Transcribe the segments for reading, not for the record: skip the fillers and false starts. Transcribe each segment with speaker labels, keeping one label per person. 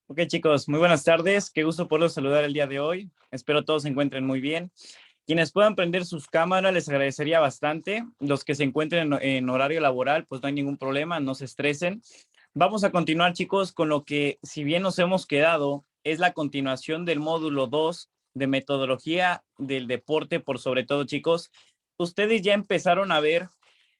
Speaker 1: Ok, chicos, muy buenas tardes. Qué gusto poderlos saludar el día de hoy. Espero todos se encuentren muy bien. Quienes puedan prender sus cámaras, les agradecería bastante. Los que se encuentren en horario laboral, pues no hay ningún problema, no se estresen. Vamos a continuar, chicos, con lo que, si bien nos hemos quedado, es la continuación del módulo 2 de metodología del deporte, por sobre todo, chicos. Ustedes ya empezaron a ver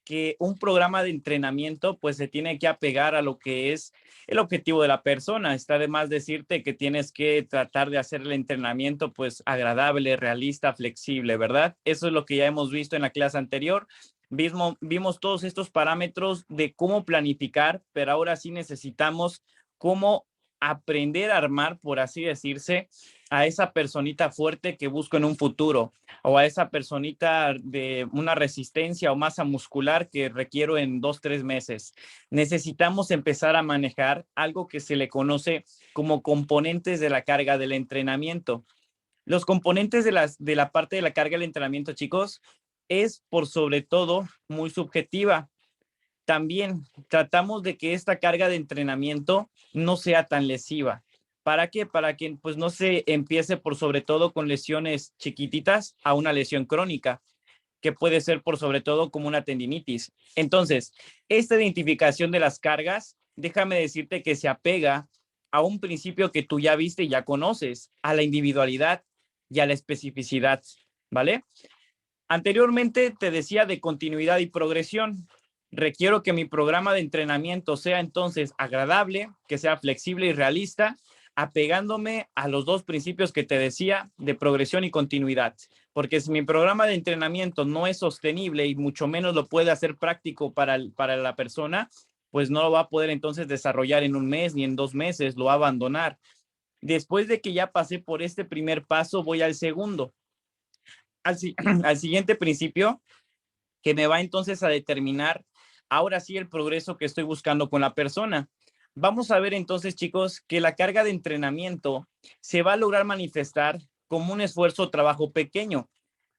Speaker 1: que un programa de entrenamiento pues se tiene que apegar a lo que es el objetivo de la persona. Está de más decirte que tienes que tratar de hacer el entrenamiento pues agradable, realista, flexible, ¿verdad? Eso es lo que ya hemos visto en la clase anterior. Vimos todos estos parámetros de cómo planificar, pero ahora sí necesitamos cómo aprender a armar, por así decirse, a esa personita fuerte que busco en un futuro o a esa personita de una resistencia o masa muscular que requiero en 2, 3 meses. Necesitamos empezar a manejar algo que se le conoce como componentes de la carga del entrenamiento. Los componentes de la parte de la carga del entrenamiento, chicos, es por sobre todo muy subjetiva. También tratamos de que esta carga de entrenamiento no sea tan lesiva. ¿Para qué? Para que pues no se empiece por sobre todo con lesiones chiquititas a una lesión crónica, que puede ser por sobre todo como una tendinitis. Entonces, esta identificación de las cargas, déjame decirte que se apega a un principio que tú ya viste y ya conoces, a la individualidad y a la especificidad, ¿vale? Anteriormente te decía de continuidad y progresión. Requiero que mi programa de entrenamiento sea entonces agradable, que sea flexible y realista, apegándome a los dos principios que te decía de progresión y continuidad. Porque si mi programa de entrenamiento no es sostenible y mucho menos lo puede hacer práctico para la persona, pues no lo va a poder entonces desarrollar en un mes ni en 2 meses, lo va a abandonar. Después de que ya pasé por este primer paso, voy al segundo. Al, al siguiente principio que me va entonces a determinar ahora sí el progreso que estoy buscando con la persona. Vamos a ver entonces, chicos, que la carga de entrenamiento se va a lograr manifestar como un esfuerzo o trabajo pequeño.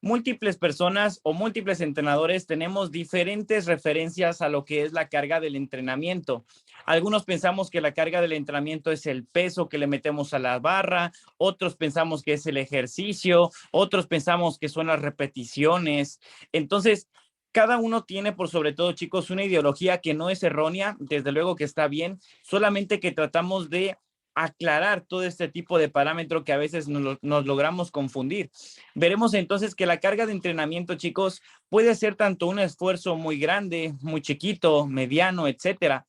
Speaker 1: Múltiples personas o múltiples entrenadores tenemos diferentes referencias a lo que es la carga del entrenamiento. Algunos pensamos que la carga del entrenamiento es el peso que le metemos a la barra, otros pensamos que es el ejercicio, otros pensamos que son las repeticiones. Entonces, cada uno tiene por sobre todo, chicos, una ideología que no es errónea, desde luego que está bien, solamente que tratamos de aclarar todo este tipo de parámetro que a veces nos logramos confundir. Veremos entonces que la carga de entrenamiento, chicos, puede ser tanto un esfuerzo muy grande, muy chiquito, mediano, etcétera.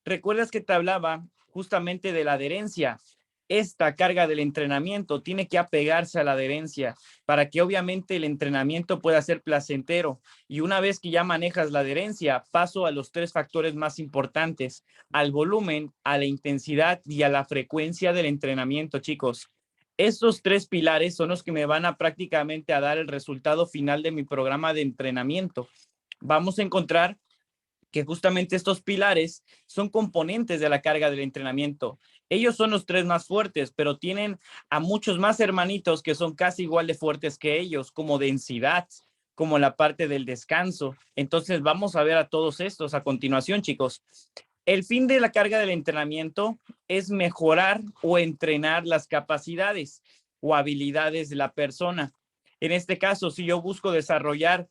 Speaker 1: ¿Recuerdas que te hablaba justamente de la adherencia? Esta carga del entrenamiento tiene que apegarse a la adherencia para que obviamente el entrenamiento pueda ser placentero. Y una vez que ya manejas la adherencia, paso a los 3 factores más importantes, al volumen, a la intensidad y a la frecuencia del entrenamiento, chicos. Estos 3 pilares son los que me van a prácticamente a dar el resultado final de mi programa de entrenamiento. Vamos a encontrar que justamente estos pilares son componentes de la carga del entrenamiento. Ellos son los 3 más fuertes, pero tienen a muchos más hermanitos que son casi igual de fuertes que ellos, como densidad, como la parte del descanso. Entonces vamos a ver a todos estos a continuación, chicos. El fin de la carga del entrenamiento es mejorar o entrenar las capacidades o habilidades de la persona. En este caso, si yo busco desarrollar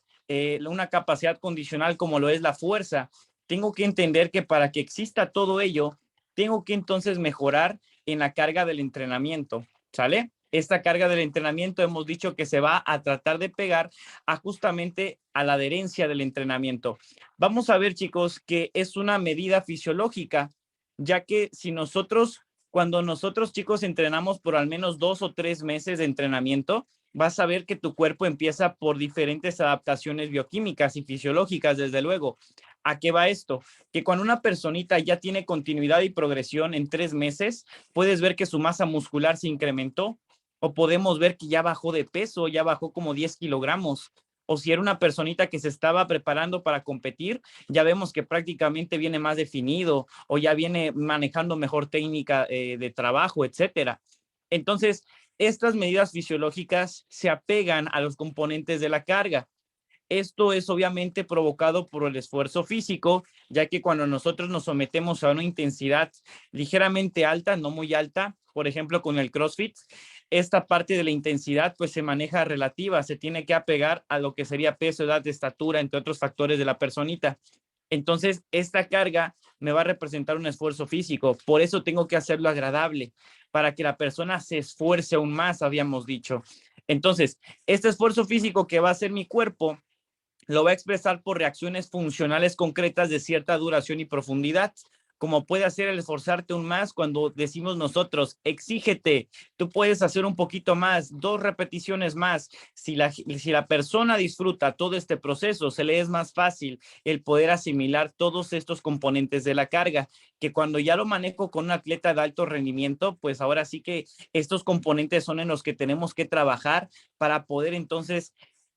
Speaker 1: una capacidad condicional como lo es la fuerza, tengo que entender que para que exista todo ello, tengo que entonces mejorar en la carga del entrenamiento, ¿sale? Esta carga del entrenamiento hemos dicho que se va a tratar de pegar a justamente a la adherencia del entrenamiento. Vamos a ver, chicos, que es una medida fisiológica, ya que si nosotros, cuando nosotros, chicos, entrenamos por al menos 2 o 3 meses de entrenamiento, vas a ver que tu cuerpo empieza por diferentes adaptaciones bioquímicas y fisiológicas, desde luego. ¿A qué va esto? Que cuando una personita ya tiene continuidad y progresión en 3 meses, puedes ver que su masa muscular se incrementó o podemos ver que ya bajó de peso, ya bajó como 10 kilogramos. O si era una personita que se estaba preparando para competir, ya vemos que prácticamente viene más definido o ya viene manejando mejor técnica de trabajo, etcétera. Entonces, estas medidas fisiológicas se apegan a los componentes de la carga. Esto es obviamente provocado por el esfuerzo físico, ya que cuando nosotros nos sometemos a una intensidad ligeramente alta, no muy alta, por ejemplo con el CrossFit, esta parte de la intensidad pues se maneja relativa, se tiene que apegar a lo que sería peso, edad, estatura, entre otros factores de la personita. Entonces, esta carga me va a representar un esfuerzo físico, por eso tengo que hacerlo agradable, para que la persona se esfuerce aún más, habíamos dicho. Entonces, este esfuerzo físico que va a hacer mi cuerpo lo va a expresar por reacciones funcionales concretas de cierta duración y profundidad, como puede hacer el esforzarte aún más cuando decimos nosotros, exígete, tú puedes hacer un poquito más, 2 repeticiones más. Si la persona disfruta todo este proceso, se le es más fácil el poder asimilar todos estos componentes de la carga, que cuando ya lo manejo con un atleta de alto rendimiento, pues ahora sí que estos componentes son en los que tenemos que trabajar para poder entonces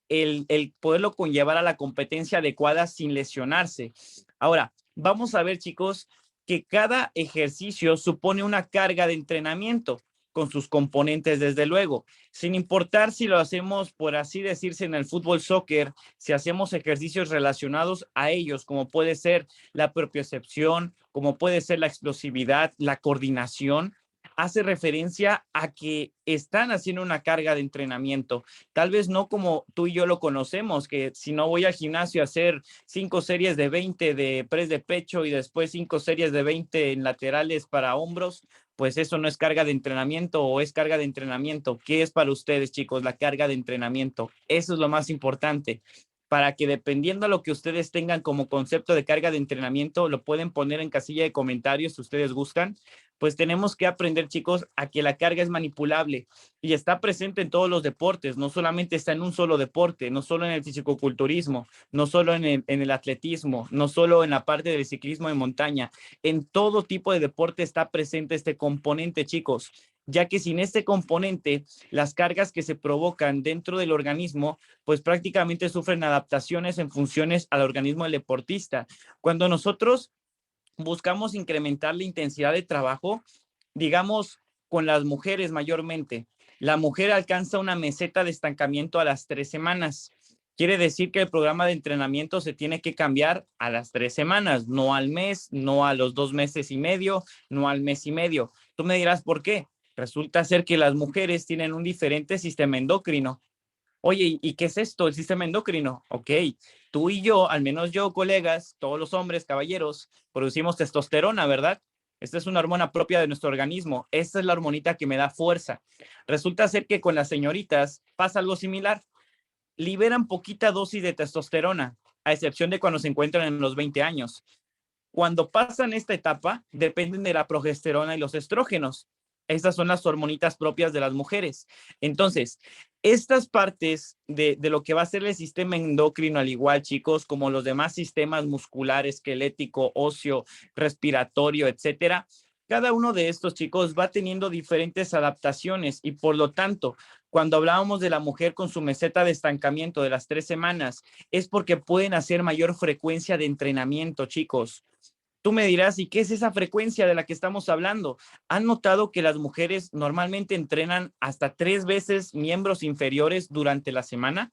Speaker 1: el poderlo conllevar a la competencia adecuada sin lesionarse. Ahora, vamos a ver, chicos, que cada ejercicio supone una carga de entrenamiento con sus componentes, desde luego, sin importar si lo hacemos, por así decirse, en el fútbol, soccer, si hacemos ejercicios relacionados a ellos, como puede ser la propiocepción, como puede ser la explosividad, la coordinación, hace referencia a que están haciendo una carga de entrenamiento. Tal vez no como tú y yo lo conocemos, que si no voy al gimnasio a hacer 5 series de 20 de press de pecho y después 5 series de 20 en laterales para hombros, pues eso no es carga de entrenamiento o es carga de entrenamiento. ¿Qué es para ustedes, chicos, la carga de entrenamiento? Eso es lo más importante, para que dependiendo de lo que ustedes tengan como concepto de carga de entrenamiento, lo pueden poner en casilla de comentarios si ustedes gustan. Pues tenemos que aprender, chicos, a que la carga es manipulable y está presente en todos los deportes, no solamente está en un solo deporte, no solo en el fisicoculturismo, no solo en el atletismo, no solo en la parte del ciclismo de montaña, en todo tipo de deporte está presente este componente, chicos, ya que sin este componente, las cargas que se provocan dentro del organismo, pues prácticamente sufren adaptaciones en funciones al organismo del deportista. Cuando nosotros buscamos incrementar la intensidad de trabajo, digamos, con las mujeres mayormente. La mujer alcanza una meseta de estancamiento a las 3 semanas. Quiere decir que el programa de entrenamiento se tiene que cambiar a las 3 semanas, no al mes, no a los 2 meses y medio, no al mes y medio. Tú me dirás por qué. Resulta ser que las mujeres tienen un diferente sistema endocrino. Oye, ¿y qué es esto? El sistema endocrino. Ok, tú y yo, al menos yo, colegas, todos los hombres, caballeros, producimos testosterona, ¿verdad? Esta es una hormona propia de nuestro organismo. Esta es la hormonita que me da fuerza. Resulta ser que con las señoritas pasa algo similar. Liberan poquita dosis de testosterona, a excepción de cuando se encuentran en los 20 años. Cuando pasan esta etapa, dependen de la progesterona y los estrógenos. Estas son las hormonitas propias de las mujeres. Entonces, estas partes de lo que va a ser el sistema endocrino, al igual, chicos, como los demás sistemas muscular, esquelético, óseo, respiratorio, etcétera, cada uno de estos, chicos, va teniendo diferentes adaptaciones y por lo tanto, cuando hablábamos de la mujer con su meseta de estancamiento de las 3 semanas, es porque pueden hacer mayor frecuencia de entrenamiento, chicos. Tú me dirás, ¿y qué es esa frecuencia de la que estamos hablando? ¿Han notado que las mujeres normalmente entrenan hasta 3 veces miembros inferiores durante la semana?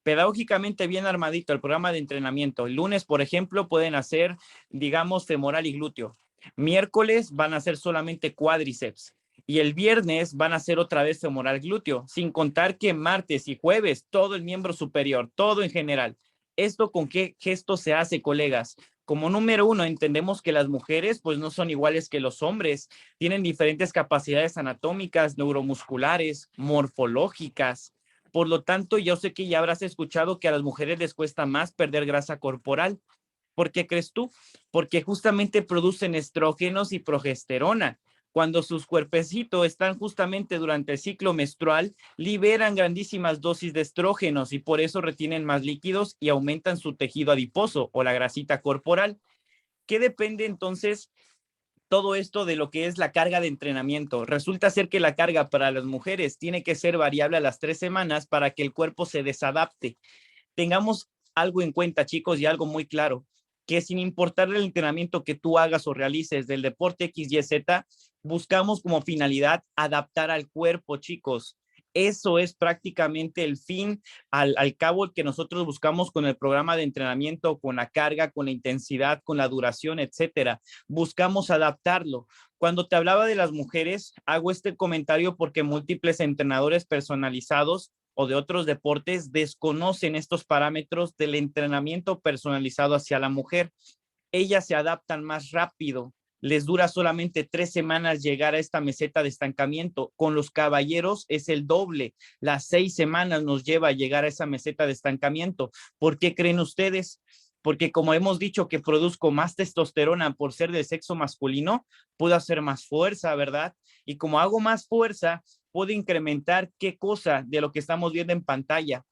Speaker 1: Pedagógicamente bien armadito el programa de entrenamiento. El lunes, por ejemplo, pueden hacer, digamos, femoral y glúteo. Miércoles van a hacer solamente cuádriceps. Y el viernes van a hacer otra vez femoral glúteo, sin contar que martes y jueves todo el miembro superior, todo en general. ¿Esto con qué gesto se hace, colegas? Como número uno, entendemos que las mujeres pues no son iguales que los hombres, tienen diferentes capacidades anatómicas, neuromusculares, morfológicas. Por lo tanto, yo sé que ya habrás escuchado que a las mujeres les cuesta más perder grasa corporal. ¿Por qué crees tú? Porque justamente producen estrógenos y progesterona. Cuando sus cuerpecitos están justamente durante el ciclo menstrual, liberan grandísimas dosis de estrógenos y por eso retienen más líquidos y aumentan su tejido adiposo o la grasita corporal. ¿Qué depende entonces todo esto de lo que es la carga de entrenamiento? Resulta ser que la carga para las mujeres tiene que ser variable a las 3 semanas para que el cuerpo se desadapte. Tengamos algo en cuenta, chicos, y algo muy claro, que sin importar el entrenamiento que tú hagas o realices del deporte X, Y, Z, buscamos como finalidad adaptar al cuerpo, chicos. Eso es prácticamente el fin al cabo que nosotros buscamos con el programa de entrenamiento, con la carga, con la intensidad, con la duración, etcétera. Buscamos adaptarlo. Cuando te hablaba de las mujeres, hago este comentario porque múltiples entrenadores personalizados o de otros deportes desconocen estos parámetros del entrenamiento personalizado hacia la mujer. Ellas se adaptan más rápido, les dura solamente 3 semanas llegar a esta meseta de estancamiento. Con los caballeros es el doble, las 6 semanas nos lleva a llegar a esa meseta de estancamiento. ¿Por qué creen ustedes? Porque como hemos dicho que produzco más testosterona por ser del sexo masculino, puedo hacer más fuerza, ¿verdad? Y como hago más fuerza, puedo incrementar qué cosa de lo que estamos viendo en pantalla,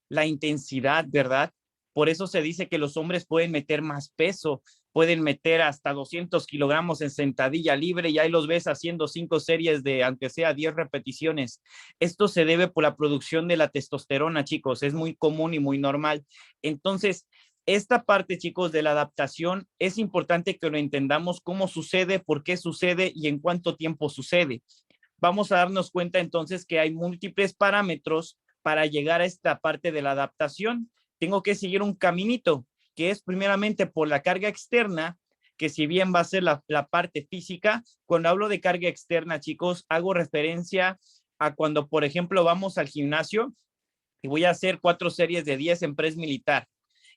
Speaker 1: la intensidad, ¿verdad? Por eso se dice que los hombres pueden meter más peso, pueden meter hasta 200 kilogramos en sentadilla libre y ahí los ves haciendo 5 series de, aunque sea 10 repeticiones. Esto se debe por la producción de la testosterona, chicos, es muy común y muy normal. Entonces, esta parte, chicos, de la adaptación, es importante que lo entendamos cómo sucede, por qué sucede y en cuánto tiempo sucede. Vamos a darnos cuenta entonces que hay múltiples parámetros para llegar a esta parte de la adaptación. Tengo que seguir un caminito, que es primeramente por la carga externa, que si bien va a ser la parte física, cuando hablo de carga externa, chicos, hago referencia a cuando, por ejemplo, vamos al gimnasio y voy a hacer 4 series de 10 en press militar.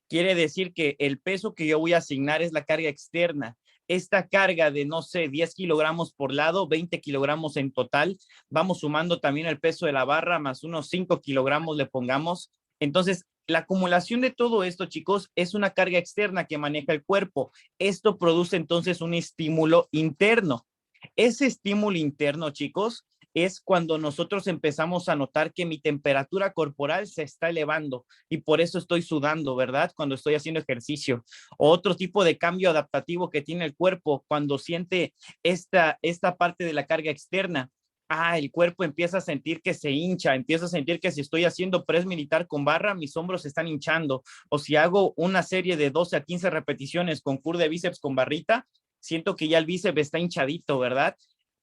Speaker 1: Quiere decir que el peso que yo voy a asignar es la carga externa. Esta carga de, no sé, 10 kilogramos por lado, 20 kilogramos en total, vamos sumando también el peso de la barra, más unos 5 kilogramos le pongamos. Entonces, la acumulación de todo esto, chicos, es una carga externa que maneja el cuerpo. Esto produce entonces un estímulo interno. Ese estímulo interno, chicos, es cuando nosotros empezamos a notar que mi temperatura corporal se está elevando y por eso estoy sudando, ¿verdad? Cuando estoy haciendo ejercicio. O otro tipo de cambio adaptativo que tiene el cuerpo cuando siente esta parte de la carga externa. El cuerpo empieza a sentir que se hincha, empieza a sentir que si estoy haciendo press militar con barra, mis hombros se están hinchando. O si hago una serie de 12 a 15 repeticiones con curl de bíceps con barrita, siento que ya el bíceps está hinchadito, ¿verdad?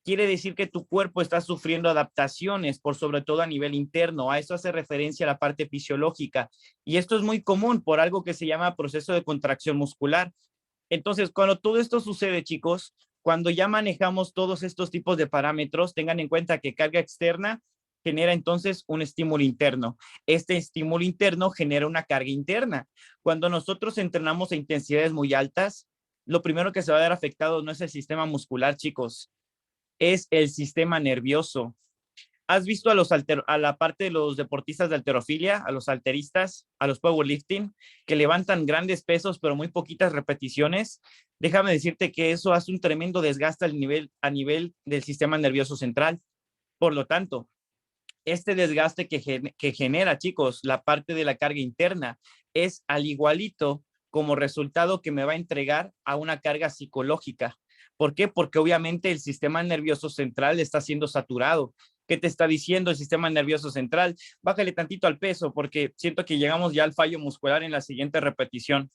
Speaker 1: Quiere decir que tu cuerpo está sufriendo adaptaciones, por sobre todo a nivel interno. A eso hace referencia la parte fisiológica. Y esto es muy común por algo que se llama proceso de contracción muscular. Entonces, cuando todo esto sucede, chicos, cuando ya manejamos todos estos tipos de parámetros, tengan en cuenta que carga externa genera entonces un estímulo interno. Este estímulo interno genera una carga interna. Cuando nosotros entrenamos a intensidades muy altas, lo primero que se va a ver afectado no es el sistema muscular, chicos, es el sistema nervioso. ¿Has visto a la parte de los deportistas de halterofilia, a los halteristas, a los powerlifting, que levantan grandes pesos pero muy poquitas repeticiones? Déjame decirte que eso hace un tremendo desgaste a nivel del sistema nervioso central. Por lo tanto, este desgaste que genera, chicos, la parte de la carga interna es al igualito como resultado que me va a entregar a una carga psicológica. ¿Por qué? Porque obviamente el sistema nervioso central está siendo saturado. ¿Qué te está diciendo el sistema nervioso central? Bájale tantito al peso porque siento que llegamos ya al fallo muscular en la siguiente repetición.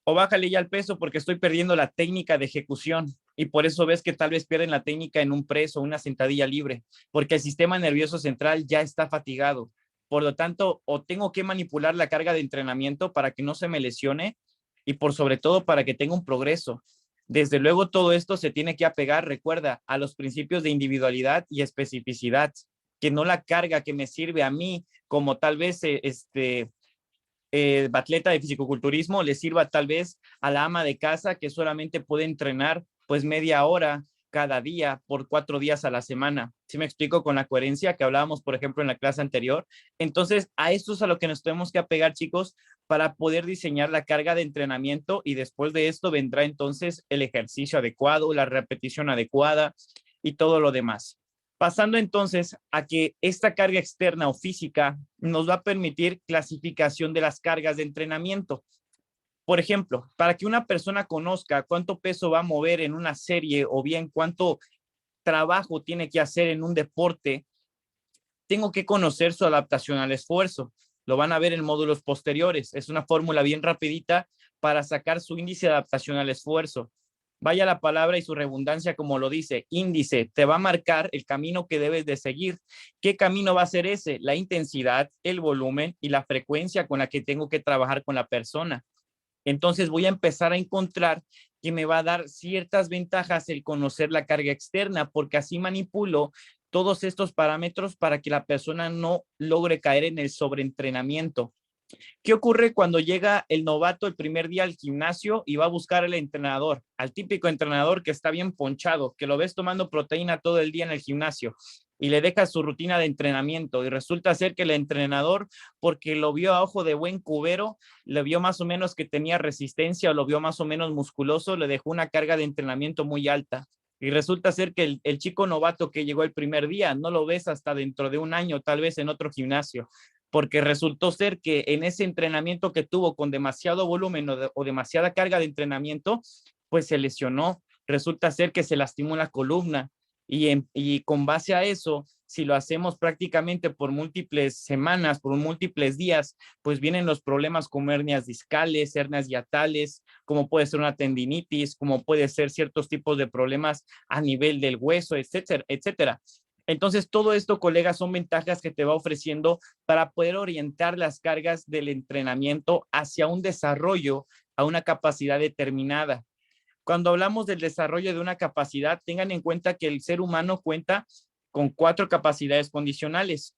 Speaker 1: O bájale ya el peso porque estoy perdiendo la técnica de ejecución y por eso ves que tal vez pierden la técnica en un press o una sentadilla libre, porque el sistema nervioso central ya está fatigado. Por lo tanto, o tengo que manipular la carga de entrenamiento para que no se me lesione y por sobre todo para que tenga un progreso. Desde luego todo esto se tiene que apegar, recuerda, a los principios de individualidad y especificidad, que no la carga que me sirve a mí como tal vez atleta de fisicoculturismo le sirva tal vez a la ama de casa que solamente puede entrenar pues media hora cada día por 4 días a la semana. ¿Sí me explico con la coherencia que hablábamos, por ejemplo, en la clase anterior? Entonces, a esto es a lo que nos tenemos que apegar, chicos, para poder diseñar la carga de entrenamiento y después de esto vendrá entonces el ejercicio adecuado, la repetición adecuada y todo lo demás. Pasando entonces a que esta carga externa o física nos va a permitir clasificación de las cargas de entrenamiento. Por ejemplo, para que una persona conozca cuánto peso va a mover en una serie o bien cuánto trabajo tiene que hacer en un deporte, tengo que conocer su adaptación al esfuerzo. Lo van a ver en módulos posteriores. Es una fórmula bien rapidita para sacar su índice de adaptación al esfuerzo. Vaya la palabra y su redundancia como lo dice, índice, te va a marcar el camino que debes de seguir. ¿Qué camino va a ser ese? La intensidad, el volumen y la frecuencia con la que tengo que trabajar con la persona. Entonces voy a empezar a encontrar que me va a dar ciertas ventajas el conocer la carga externa, porque así manipulo todos estos parámetros para que la persona no logre caer en el sobreentrenamiento. ¿Qué ocurre cuando llega el novato el primer día al gimnasio y va a buscar al entrenador, al típico entrenador que está bien ponchado, que lo ves tomando proteína todo el día en el gimnasio y le deja su rutina de entrenamiento y resulta ser que el entrenador, porque lo vio a ojo de buen cubero, le vio más o menos que tenía resistencia o lo vio más o menos musculoso, le dejó una carga de entrenamiento muy alta? Y resulta ser que el chico novato que llegó el primer día no lo ves hasta dentro de un año, tal vez en otro gimnasio, porque resultó ser que en ese entrenamiento que tuvo con demasiado volumen o demasiada carga de entrenamiento, pues se lesionó. Resulta ser que se lastimó la columna y con base a eso, si lo hacemos prácticamente por múltiples semanas, por múltiples días, pues vienen los problemas como hernias discales, hernias hiatales, como puede ser una tendinitis, como puede ser ciertos tipos de problemas a nivel del hueso, etcétera, etcétera. Entonces, todo esto, colegas, son ventajas que te va ofreciendo para poder orientar las cargas del entrenamiento hacia un desarrollo, a una capacidad determinada. Cuando hablamos del desarrollo de una capacidad, tengan en cuenta que el ser humano cuenta con 4 capacidades condicionales: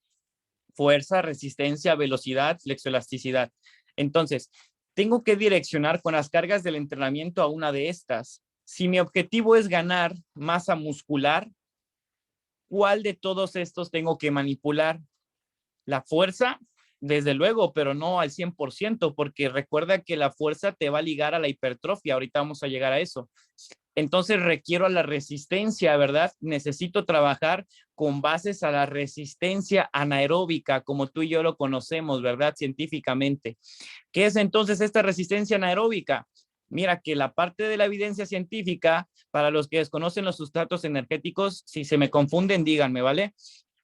Speaker 1: fuerza, resistencia, velocidad, flexoelasticidad. Entonces, tengo que direccionar con las cargas del entrenamiento a una de estas. Si mi objetivo es ganar masa muscular, ¿cuál de todos estos tengo que manipular? La fuerza, desde luego, pero no al 100%, porque recuerda que la fuerza te va a ligar a la hipertrofia. Ahorita vamos a llegar a eso. Entonces requiero a la resistencia, ¿verdad? Necesito trabajar con bases a la resistencia anaeróbica, como tú y yo lo conocemos, ¿verdad? Científicamente. ¿Qué es entonces esta resistencia anaeróbica? Mira que la parte de la evidencia científica, para los que desconocen los sustratos energéticos, si se me confunden, díganme, ¿vale?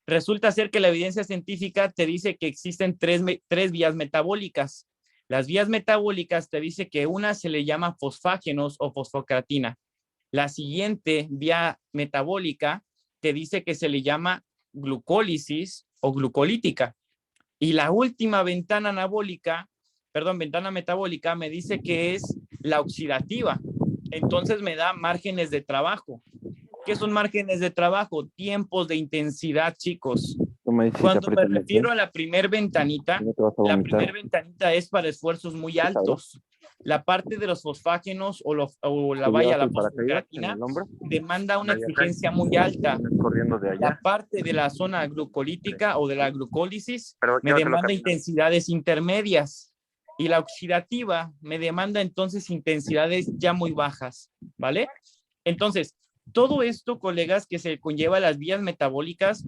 Speaker 1: Resulta ser que la evidencia científica te dice que existen tres vías metabólicas. Las vías metabólicas te dice que una se le llama fosfágenos o fosfocreatina. La siguiente vía metabólica te dice que se le llama glucólisis o glucolítica. Y la última ventana metabólica me dice que es la oxidativa. Entonces me da márgenes de trabajo. ¿Qué son márgenes de trabajo? Tiempos de intensidad, chicos. Cuando me refiero a la primer ventanita, la primer ventanita es para esfuerzos muy altos. La parte de los fosfágenos la fosfocreatina demanda una exigencia muy alta. La parte de la zona glucolítica o de la glucólisis me demanda intensidades intermedias y la oxidativa me demanda entonces intensidades ya muy bajas, ¿vale? Entonces, todo esto, colegas, que se conlleva a las vías metabólicas,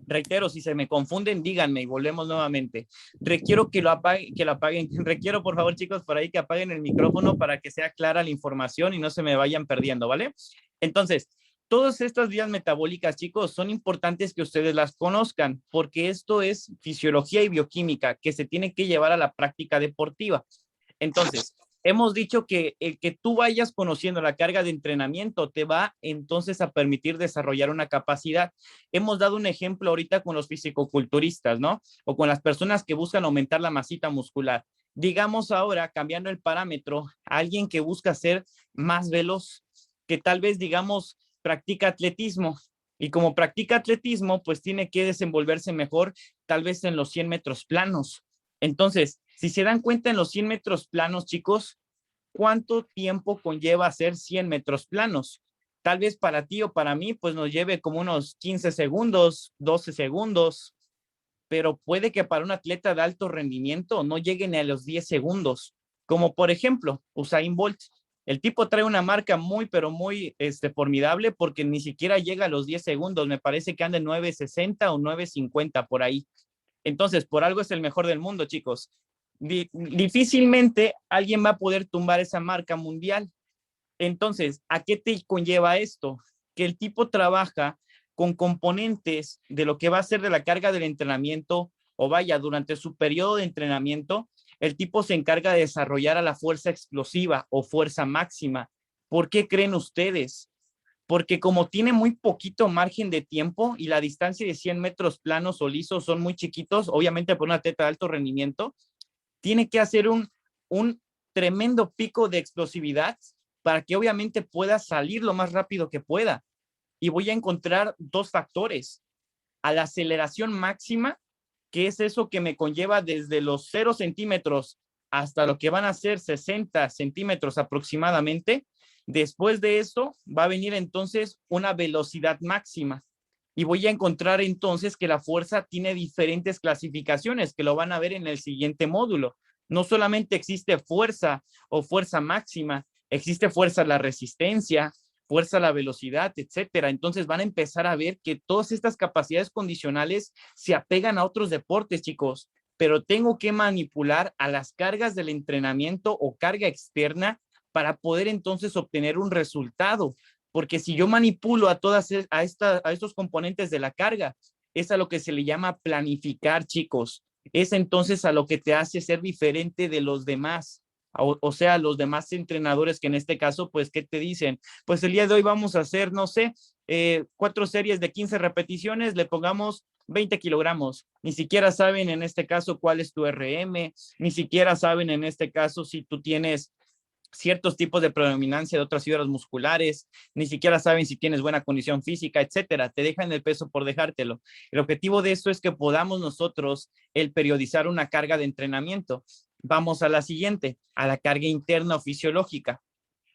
Speaker 1: reitero, si se me confunden, díganme y volvemos nuevamente. Requiero que lo apaguen. Requiero, por favor, chicos, por ahí que apaguen el micrófono para que sea clara la información y no se me vayan perdiendo, ¿vale? Entonces, todas estas vías metabólicas, chicos, son importantes que ustedes las conozcan porque esto es fisiología y bioquímica que se tiene que llevar a la práctica deportiva. Entonces, hemos dicho que el que tú vayas conociendo la carga de entrenamiento te va entonces a permitir desarrollar una capacidad. Hemos dado un ejemplo ahorita con los fisicoculturistas, ¿no? O con las personas que buscan aumentar la masita muscular. Digamos ahora, cambiando el parámetro, a alguien que busca ser más veloz, que tal vez, digamos, practica atletismo. Y como practica atletismo, pues tiene que desenvolverse mejor, tal vez en los 100 metros planos. Entonces, si se dan cuenta en los 100 metros planos, chicos, ¿cuánto tiempo conlleva hacer 100 metros planos? Tal vez para ti o para mí, pues nos lleve como unos 15 segundos, 12 segundos, pero puede que para un atleta de alto rendimiento no lleguen a los 10 segundos, como por ejemplo Usain Bolt. El tipo trae una marca muy, pero muy formidable porque ni siquiera llega a los 10 segundos. Me parece que anda en 9:60 o 9:50 por ahí. Entonces, por algo es el mejor del mundo, chicos. Difícilmente alguien va a poder tumbar esa marca mundial. Entonces, ¿a qué te conlleva esto? Que el tipo trabaja con componentes de lo que va a ser de la carga del entrenamiento, o vaya, durante su periodo de entrenamiento, el tipo se encarga de desarrollar a la fuerza explosiva o fuerza máxima. ¿Por qué creen ustedes? Porque como tiene muy poquito margen de tiempo y la distancia de 100 metros planos o lisos son muy chiquitos, obviamente por un atleta de alto rendimiento, tiene que hacer un tremendo pico de explosividad para que obviamente pueda salir lo más rápido que pueda. Y voy a encontrar dos factores: a la aceleración máxima, que es eso que me conlleva desde los 0 centímetros hasta lo que van a ser 60 centímetros aproximadamente. Después de eso va a venir entonces una velocidad máxima. Y voy a encontrar entonces que la fuerza tiene diferentes clasificaciones, que lo van a ver en el siguiente módulo. No solamente existe fuerza o fuerza máxima, existe fuerza a la resistencia, fuerza a la velocidad, etcétera. Entonces van a empezar a ver que todas estas capacidades condicionales se apegan a otros deportes, chicos, pero tengo que manipular a las cargas del entrenamiento o carga externa para poder entonces obtener un resultado. Porque si yo manipulo a estos componentes de la carga, es a lo que se le llama planificar, chicos. Es entonces a lo que te hace ser diferente de los demás. O sea, los demás entrenadores que en este caso, pues, ¿qué te dicen? Pues el día de hoy vamos a hacer, no sé, 4 series de 15 repeticiones, le pongamos 20 kilogramos. Ni siquiera saben en este caso cuál es tu RM, ni siquiera saben en este caso si tú tienes ciertos tipos de predominancia de otras fibras musculares, ni siquiera saben si tienes buena condición física, etcétera. Te dejan el peso por dejártelo. El objetivo de esto es que podamos nosotros el periodizar una carga de entrenamiento. Vamos a la siguiente, a la carga interna o fisiológica.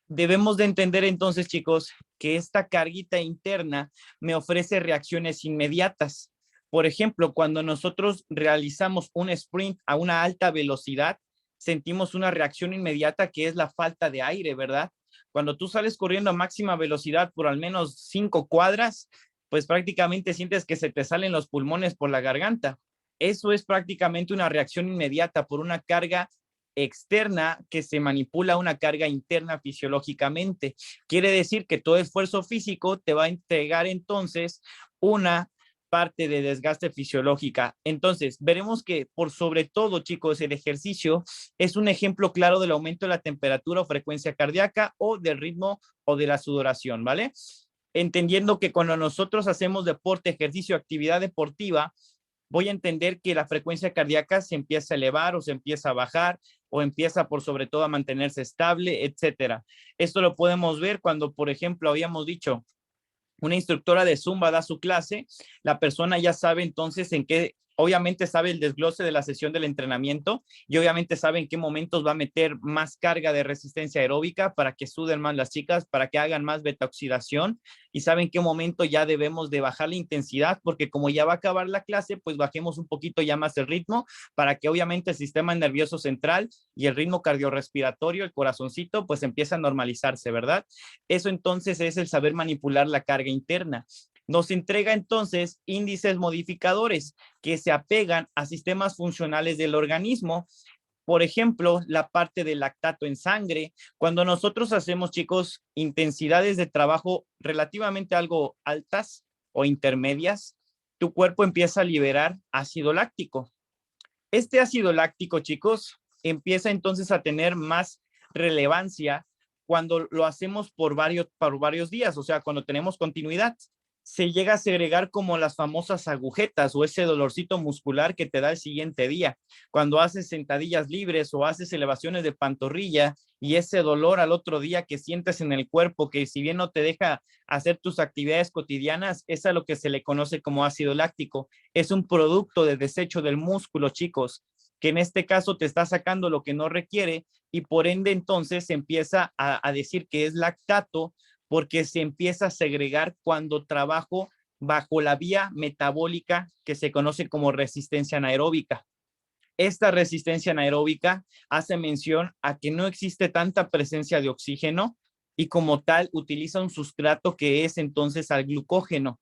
Speaker 1: Debemos de entender entonces, chicos, que esta carguita interna me ofrece reacciones inmediatas. Por ejemplo, cuando nosotros realizamos un sprint a una alta velocidad, sentimos una reacción inmediata que es la falta de aire, ¿verdad? Cuando tú sales corriendo a máxima velocidad por al menos 5 cuadras, pues prácticamente sientes que se te salen los pulmones por la garganta. Eso es prácticamente una reacción inmediata por una carga externa que se manipula una carga interna fisiológicamente. Quiere decir que todo esfuerzo físico te va a entregar entonces una parte de desgaste fisiológica. Entonces, veremos que por sobre todo, chicos, el ejercicio es un ejemplo claro del aumento de la temperatura o frecuencia cardíaca o del ritmo o de la sudoración, ¿vale? Entendiendo que cuando nosotros hacemos deporte, ejercicio, actividad deportiva, voy a entender que la frecuencia cardíaca se empieza a elevar o se empieza a bajar o empieza por sobre todo a mantenerse estable, etcétera. Esto lo podemos ver cuando, por ejemplo, habíamos dicho, una instructora de Zumba da su clase, la persona ya sabe entonces en qué, obviamente sabe el desglose de la sesión del entrenamiento y obviamente sabe en qué momentos va a meter más carga de resistencia aeróbica para que suden más las chicas, para que hagan más beta oxidación y sabe en qué momento ya debemos de bajar la intensidad porque como ya va a acabar la clase, pues bajemos un poquito ya más el ritmo para que obviamente el sistema nervioso central y el ritmo cardiorrespiratorio, el corazoncito, pues empiece a normalizarse, ¿verdad? Eso entonces es el saber manipular la carga interna. Nos entrega entonces índices modificadores que se apegan a sistemas funcionales del organismo. Por ejemplo, la parte del lactato en sangre. Cuando nosotros hacemos, chicos, intensidades de trabajo relativamente algo altas o intermedias, tu cuerpo empieza a liberar ácido láctico. Este ácido láctico, chicos, empieza entonces a tener más relevancia cuando lo hacemos por varios días, o sea, cuando tenemos continuidad. Se llega a segregar como las famosas agujetas o ese dolorcito muscular que te da el siguiente día. Cuando haces sentadillas libres o haces elevaciones de pantorrilla y ese dolor al otro día que sientes en el cuerpo, que si bien no te deja hacer tus actividades cotidianas, es a lo que se le conoce como ácido láctico. Es un producto de desecho del músculo, chicos, que en este caso te está sacando lo que no requiere y por ende entonces se empieza a decir que es lactato porque se empieza a segregar cuando trabajo bajo la vía metabólica que se conoce como resistencia anaeróbica. Esta resistencia anaeróbica hace mención a que no existe tanta presencia de oxígeno y como tal utiliza un sustrato que es entonces al glucógeno,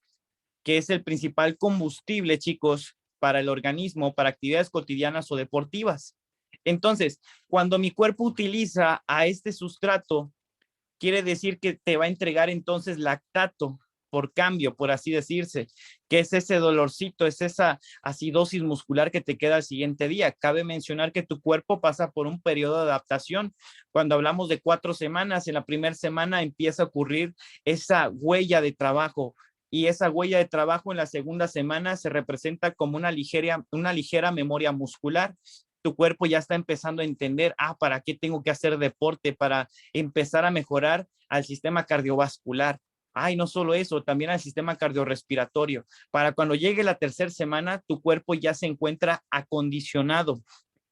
Speaker 1: que es el principal combustible, chicos, para el organismo, para actividades cotidianas o deportivas. Entonces, cuando mi cuerpo utiliza a este sustrato, quiere decir que te va a entregar entonces lactato. por cambio, por así decirse, que es ese dolorcito, es esa acidosis muscular que te queda al siguiente día. Cabe mencionar que tu cuerpo pasa por un periodo de adaptación. Cuando hablamos de 4 semanas, en la primera semana empieza a ocurrir esa huella de trabajo, y esa huella de trabajo en la segunda semana se representa como una ligera memoria muscular. Tu cuerpo ya está empezando a entender, ¿para qué tengo que hacer deporte? Para empezar a mejorar al sistema cardiovascular. No solo eso, también al sistema cardiorrespiratorio. Para cuando llegue la tercera semana, tu cuerpo ya se encuentra acondicionado.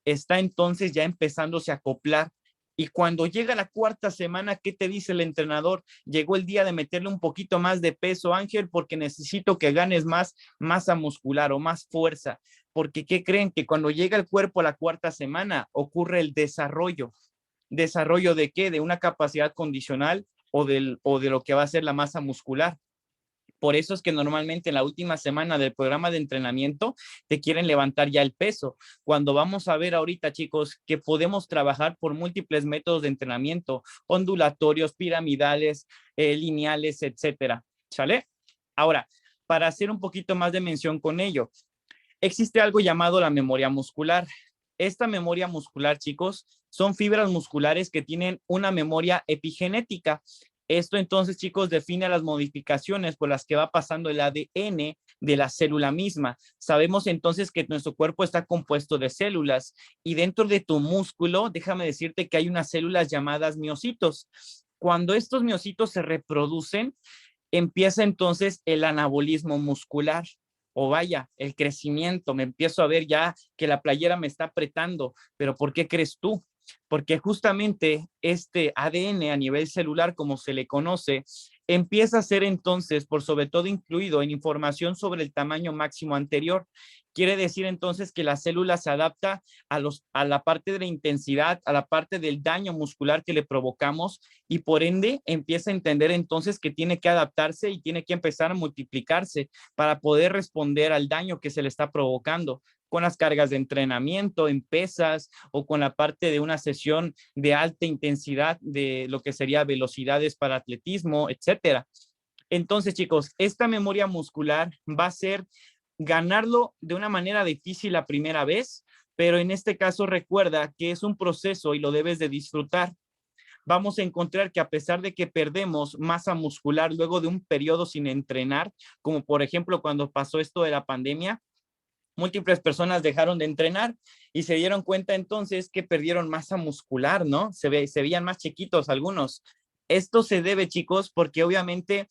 Speaker 1: Está entonces ya empezándose a acoplar. Y cuando llega la cuarta semana, ¿qué te dice el entrenador? Llegó el día de meterle un poquito más de peso, Ángel, porque necesito que ganes más masa muscular o más fuerza. Porque, ¿qué creen? Que cuando llega el cuerpo a la cuarta semana, ocurre el desarrollo. ¿Desarrollo de qué? De una capacidad condicional o de lo que va a ser la masa muscular. Por eso es que normalmente en la última semana del programa de entrenamiento te quieren levantar ya el peso. Cuando vamos a ver ahorita, chicos, que podemos trabajar por múltiples métodos de entrenamiento, ondulatorios, piramidales, lineales, etcétera. ¿Sale? Ahora, para hacer un poquito más de mención con ello, existe algo llamado la memoria muscular. Esta memoria muscular, chicos, son fibras musculares que tienen una memoria epigenética. Esto entonces, chicos, define las modificaciones por las que va pasando el ADN de la célula misma. Sabemos entonces que nuestro cuerpo está compuesto de células, y dentro de tu músculo, déjame decirte que hay unas células llamadas miocitos. Cuando estos miocitos se reproducen, empieza entonces el anabolismo muscular, o vaya, el crecimiento. Me empiezo a ver ya que la playera me está apretando. ¿Pero por qué crees tú? Porque justamente este ADN a nivel celular, como se le conoce, empieza a ser entonces, por sobre todo, incluido en información sobre el tamaño máximo anterior. Quiere decir entonces que la célula se adapta a la parte de la intensidad, a la parte del daño muscular que le provocamos, y por ende empieza a entender entonces que tiene que adaptarse y tiene que empezar a multiplicarse para poder responder al daño que se le está provocando con las cargas de entrenamiento en pesas o con la parte de una sesión de alta intensidad de lo que sería velocidades para atletismo, etcétera. Entonces, chicos, esta memoria muscular va a ser ganarlo de una manera difícil la primera vez, pero en este caso recuerda que es un proceso y lo debes de disfrutar. Vamos a encontrar que a pesar de que perdemos masa muscular luego de un periodo sin entrenar, como por ejemplo cuando pasó esto de la pandemia, múltiples personas dejaron de entrenar y se dieron cuenta entonces que perdieron masa muscular, ¿no? Se veían más chiquitos algunos. Esto se debe, chicos, porque obviamente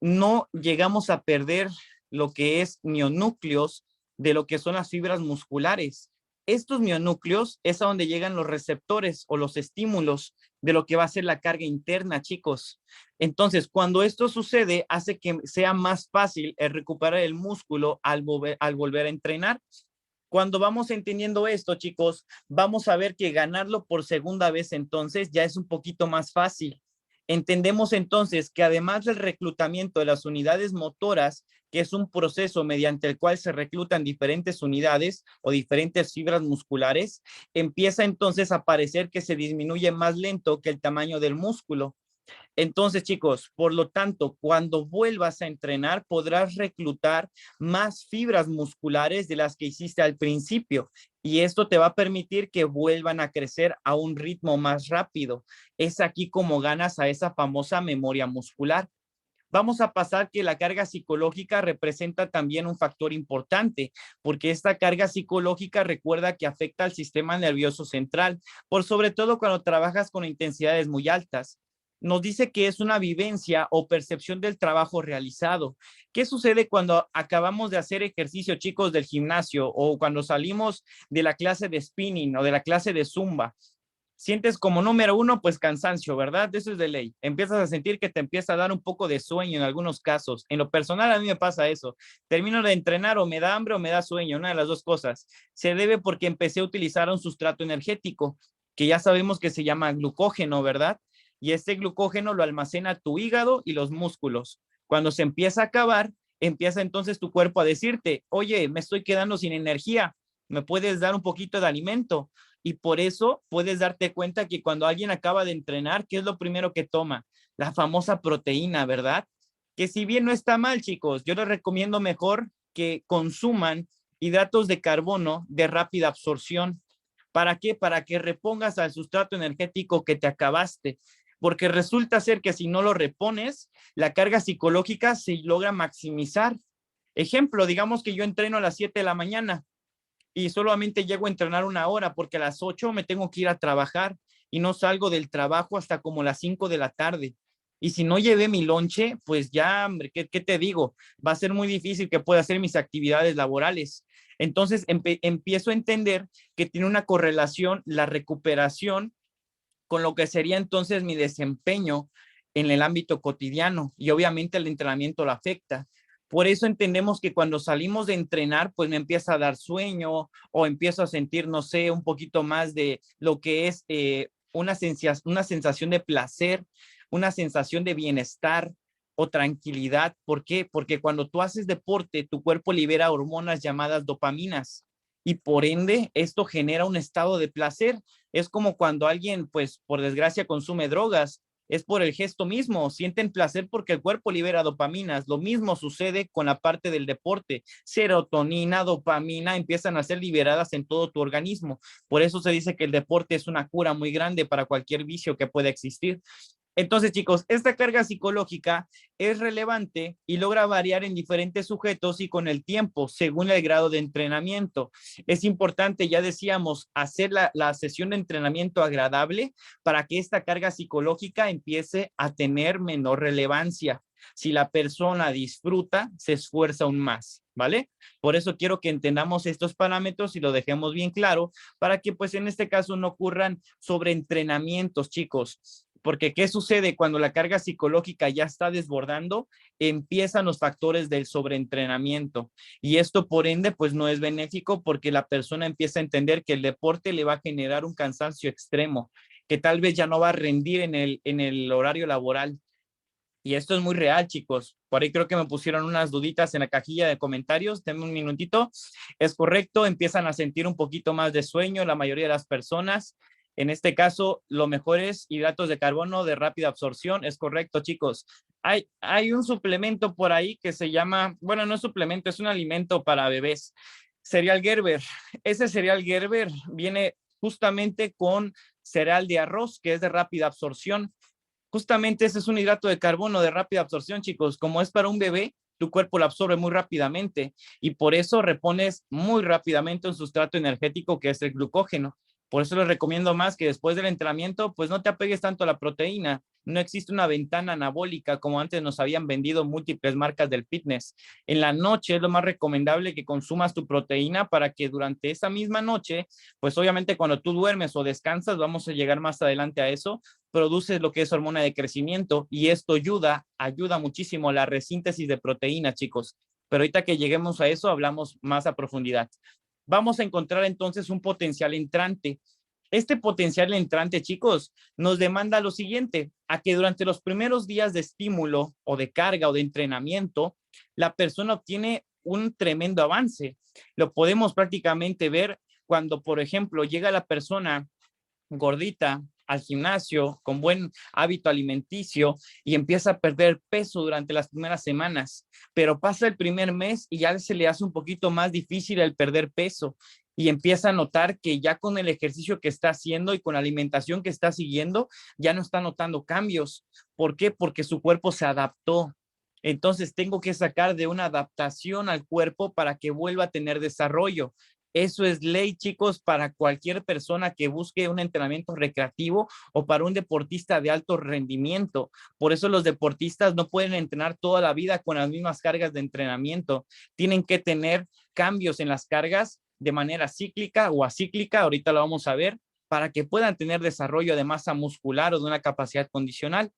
Speaker 1: no llegamos a perder lo que es mionúcleos de lo que son las fibras musculares. Estos mionúcleos es a donde llegan los receptores o los estímulos de lo que va a ser la carga interna, chicos. Entonces, cuando esto sucede, hace que sea más fácil recuperar el músculo al volver a entrenar. Cuando vamos entendiendo esto, chicos, vamos a ver que ganarlo por segunda vez entonces ya es un poquito más fácil. Entendemos entonces que además del reclutamiento de las unidades motoras, que es un proceso mediante el cual se reclutan diferentes unidades o diferentes fibras musculares, empieza entonces a parecer que se disminuye más lento que el tamaño del músculo. Entonces, chicos, por lo tanto, cuando vuelvas a entrenar, podrás reclutar más fibras musculares de las que hiciste al principio, y esto te va a permitir que vuelvan a crecer a un ritmo más rápido. Es aquí como ganas a esa famosa memoria muscular. Vamos a pasar que la carga psicológica representa también un factor importante, porque esta carga psicológica recuerda que afecta al sistema nervioso central, por sobre todo cuando trabajas con intensidades muy altas. Nos dice que es una vivencia o percepción del trabajo realizado. ¿Qué sucede cuando acabamos de hacer ejercicio, chicos, del gimnasio, o cuando salimos de la clase de spinning o de la clase de zumba? Sientes como número uno, pues cansancio, ¿verdad? Eso es de ley. Empiezas a sentir que te empieza a dar un poco de sueño en algunos casos. En lo personal, a mí me pasa eso. Termino de entrenar, o me da hambre o me da sueño, una de las dos cosas. Se debe porque empecé a utilizar un sustrato energético, que ya sabemos que se llama glucógeno, ¿verdad? Y este glucógeno lo almacena tu hígado y los músculos. Cuando se empieza a acabar, empieza entonces tu cuerpo a decirte, oye, me estoy quedando sin energía, ¿me puedes dar un poquito de alimento? Y por eso puedes darte cuenta que cuando alguien acaba de entrenar, ¿qué es lo primero que toma? La famosa proteína, ¿verdad? que si bien no está mal, chicos, yo les recomiendo mejor que consuman hidratos de carbono de rápida absorción. ¿Para qué? Para que repongas al sustrato energético que te acabaste, porque resulta ser que si no lo repones, la carga psicológica se logra maximizar. Ejemplo, digamos que yo entreno a las 7 de la mañana y solamente llego a entrenar 1 hora porque a las 8 me tengo que ir a trabajar y no salgo del trabajo hasta como las 5 de la tarde. Y si no llevé mi lonche, pues ya, hombre, ¿qué te digo? Va a ser muy difícil que pueda hacer mis actividades laborales. Entonces empiezo a entender que tiene una correlación la recuperación con lo que sería entonces mi desempeño en el ámbito cotidiano y obviamente el entrenamiento lo afecta. Por eso entendemos que cuando salimos de entrenar, pues me empieza a dar sueño o empiezo a sentir, no sé, un poquito más de lo que es una sensación de placer, una sensación de bienestar o tranquilidad. ¿Por qué? Porque cuando tú haces deporte, tu cuerpo libera hormonas llamadas dopaminas y por ende esto genera un estado de placer. Es como cuando alguien, pues, por desgracia, consume drogas. Es por el gesto mismo, sienten placer porque el cuerpo libera dopaminas. Lo mismo sucede con la parte del deporte. Serotonina, dopamina empiezan a ser liberadas en todo tu organismo. Por eso se dice que el deporte es una cura muy grande para cualquier vicio que pueda existir. Entonces, chicos, esta carga psicológica es relevante y logra variar en diferentes sujetos y con el tiempo, según el grado de entrenamiento. Es importante, ya decíamos, hacer la sesión de entrenamiento agradable para que esta carga psicológica empiece a tener menor relevancia. Si la persona disfruta, se esfuerza aún más, ¿vale? Por eso quiero que entendamos estos parámetros y lo dejemos bien claro para que, pues, en este caso no ocurran sobreentrenamientos, chicos. Porque ¿qué sucede cuando la carga psicológica ya está desbordando? Empiezan los factores del sobreentrenamiento y esto por ende pues no es benéfico porque la persona empieza a entender que el deporte le va a generar un cansancio extremo, que tal vez ya no va a rendir en el horario laboral. Y esto es muy real, chicos. Por ahí creo que me pusieron unas duditas en la cajilla de comentarios. Denme un minutito. Es correcto, empiezan a sentir un poquito más de sueño la mayoría de las personas. En este caso, lo mejor es hidratos de carbono de rápida absorción. Es correcto, chicos. Hay un suplemento por ahí que se llama, bueno, no es suplemento, es un alimento para bebés. Cereal Gerber. Ese cereal Gerber viene justamente con cereal de arroz, que es de rápida absorción. Justamente ese es un hidrato de carbono de rápida absorción, chicos. Como es para un bebé, tu cuerpo lo absorbe muy rápidamente y por eso repones muy rápidamente un sustrato energético que es el glucógeno. Por eso les recomiendo más que después del entrenamiento, pues no te apegues tanto a la proteína. No existe una ventana anabólica como antes nos habían vendido múltiples marcas del fitness. En la noche es lo más recomendable que consumas tu proteína para que durante esa misma noche, pues obviamente cuando tú duermes o descansas, vamos a llegar más adelante a eso, produces lo que es hormona de crecimiento y esto ayuda muchísimo a la resíntesis de proteínas, chicos. Pero ahorita que lleguemos a eso, hablamos más a profundidad. Vamos a encontrar entonces un potencial entrante. Este potencial entrante, chicos, nos demanda lo siguiente, a que durante los primeros días de estímulo o de carga o de entrenamiento, la persona obtiene un tremendo avance. Lo podemos prácticamente ver cuando, por ejemplo, llega la persona gordita al gimnasio con buen hábito alimenticio y empieza a perder peso durante las primeras semanas, pero pasa el primer mes y ya se le hace un poquito más difícil el perder peso y empieza a notar que ya con el ejercicio que está haciendo y con la alimentación que está siguiendo, ya no está notando cambios. ¿Por qué? Porque su cuerpo se adaptó. Entonces tengo que sacar de una adaptación al cuerpo para que vuelva a tener desarrollo. Eso es ley, chicos, para cualquier persona que busque un entrenamiento recreativo o para un deportista de alto rendimiento. Por eso los deportistas no pueden entrenar toda la vida con las mismas cargas de entrenamiento. Tienen que tener cambios en las cargas de manera cíclica o acíclica, ahorita lo vamos a ver, para que puedan tener desarrollo de masa muscular o de una capacidad condicional.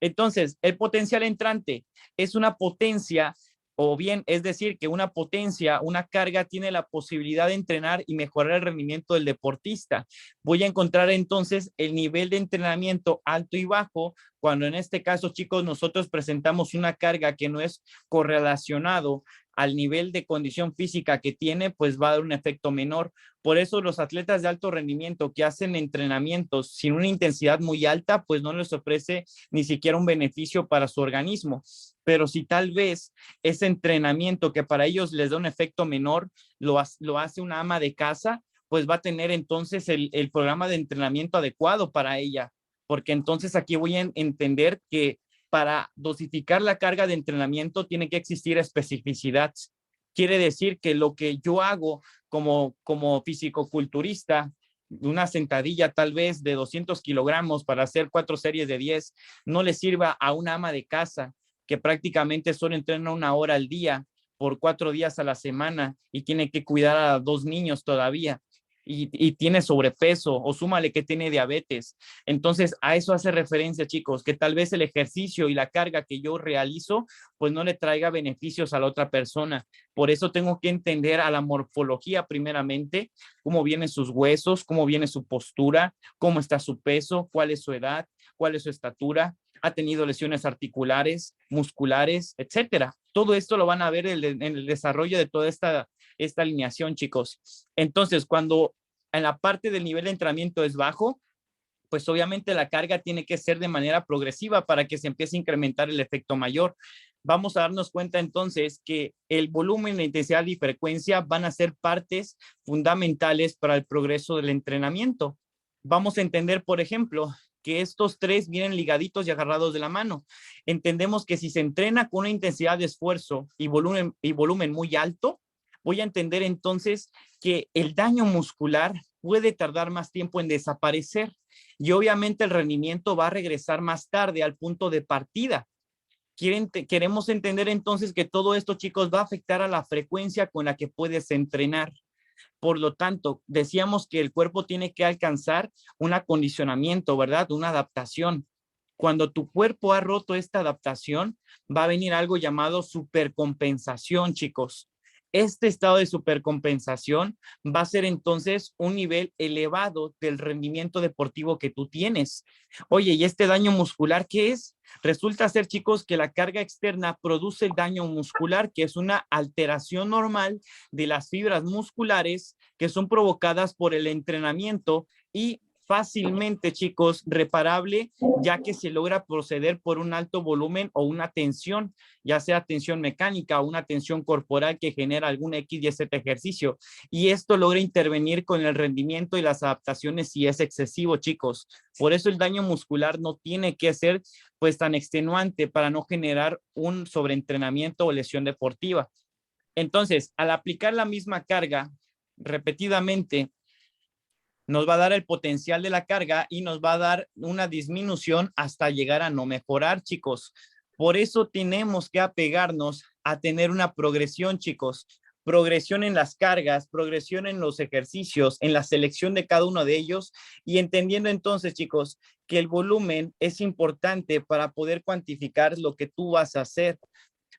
Speaker 1: Entonces, el potencial entrante es una potencia o bien, es decir, que una potencia, una carga tiene la posibilidad de entrenar y mejorar el rendimiento del deportista. Voy a encontrar entonces el nivel de entrenamiento alto y bajo Cuando en este caso, chicos, nosotros presentamos una carga que no es correlacionado al nivel de condición física que tiene, pues va a dar un efecto menor. Por eso los atletas de alto rendimiento que hacen entrenamientos sin una intensidad muy alta, pues no les ofrece ni siquiera un beneficio para su organismo. Pero si tal vez ese entrenamiento que para ellos les da un efecto menor, lo hace una ama de casa, pues va a tener entonces el programa de entrenamiento adecuado para ella. Porque entonces aquí voy a entender que para dosificar la carga de entrenamiento tiene que existir especificidad. Quiere decir que lo que yo hago como fisicoculturista, una sentadilla tal vez de 200 kilogramos para hacer 4 series de 10, no le sirva a una ama de casa que prácticamente solo entrena 1 hora al día por 4 días a la semana y tiene que cuidar a 2 niños todavía. Y tiene sobrepeso o súmale que tiene diabetes. Entonces, a eso hace referencia, chicos, que tal vez el ejercicio y la carga que yo realizo, pues no le traiga beneficios a la otra persona. Por eso tengo que entender a la morfología primeramente, cómo vienen sus huesos, cómo viene su postura, cómo está su peso, cuál es su edad, cuál es su estatura, ha tenido lesiones articulares, musculares, etcétera. Todo esto lo van a ver en el desarrollo de toda esta alineación, chicos. Entonces, cuando en la parte del nivel de entrenamiento es bajo, pues obviamente la carga tiene que ser de manera progresiva para que se empiece a incrementar el efecto mayor. Vamos a darnos cuenta entonces que el volumen, la intensidad y frecuencia van a ser partes fundamentales para el progreso del entrenamiento. Vamos a entender, por ejemplo, que estos tres vienen ligaditos y agarrados de la mano. Entendemos que si se entrena con una intensidad de esfuerzo y volumen muy alto, voy a entender entonces que el daño muscular puede tardar más tiempo en desaparecer y obviamente el rendimiento va a regresar más tarde al punto de partida. Queremos entender entonces que todo esto, chicos, va a afectar a la frecuencia con la que puedes entrenar. Por lo tanto, decíamos que el cuerpo tiene que alcanzar un acondicionamiento, ¿verdad? Una adaptación. Cuando tu cuerpo ha roto esta adaptación, va a venir algo llamado supercompensación, chicos. Este estado de supercompensación va a ser entonces un nivel elevado del rendimiento deportivo que tú tienes. Oye, ¿y este daño muscular qué es? Resulta ser, chicos, que la carga externa produce el daño muscular, que es una alteración normal de las fibras musculares que son provocadas por el entrenamiento y fácilmente, chicos, reparable, ya que se logra proceder por un alto volumen o una tensión, ya sea tensión mecánica o una tensión corporal que genera algún X y Z ejercicio. Y esto logra intervenir con el rendimiento y las adaptaciones si es excesivo, chicos. Por eso el daño muscular no tiene que ser pues tan extenuante para no generar un sobreentrenamiento o lesión deportiva. Entonces, al aplicar la misma carga repetidamente, nos va a dar el potencial de la carga y nos va a dar una disminución hasta llegar a no mejorar, chicos. Por eso tenemos que apegarnos a tener una progresión, chicos. Progresión en las cargas, progresión en los ejercicios, en la selección de cada uno de ellos y entendiendo entonces, chicos, que el volumen es importante para poder cuantificar lo que tú vas a hacer.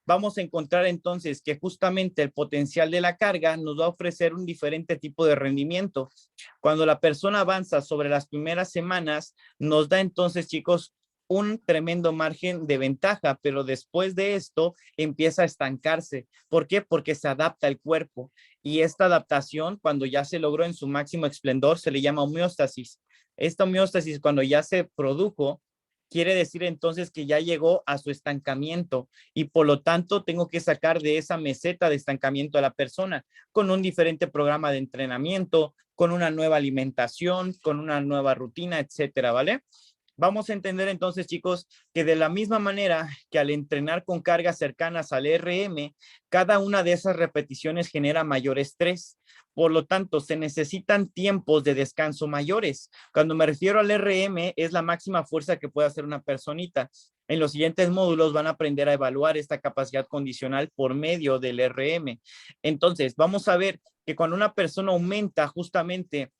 Speaker 1: Vamos a encontrar entonces que justamente el potencial de la carga nos va a ofrecer un diferente tipo de rendimiento. Cuando la persona avanza sobre las primeras semanas, nos da entonces, chicos, un tremendo margen de ventaja, pero después de esto empieza a estancarse. ¿Por qué? Porque se adapta el cuerpo y esta adaptación, cuando ya se logró en su máximo esplendor, se le llama homeostasis. Esta homeostasis, cuando ya se produjo, quiere decir entonces que ya llegó a su estancamiento y por lo tanto tengo que sacar de esa meseta de estancamiento a la persona con un diferente programa de entrenamiento, con una nueva alimentación, con una nueva rutina, etcétera, ¿vale? Vamos a entender entonces, chicos, que de la misma manera que al entrenar con cargas cercanas al RM, cada una de esas repeticiones genera mayor estrés. Por lo tanto, se necesitan tiempos de descanso mayores. Cuando me refiero al RM, es la máxima fuerza que puede hacer una personita. En los siguientes módulos van a aprender a evaluar esta capacidad condicional por medio del RM. Entonces, vamos a ver que cuando una persona aumenta justamente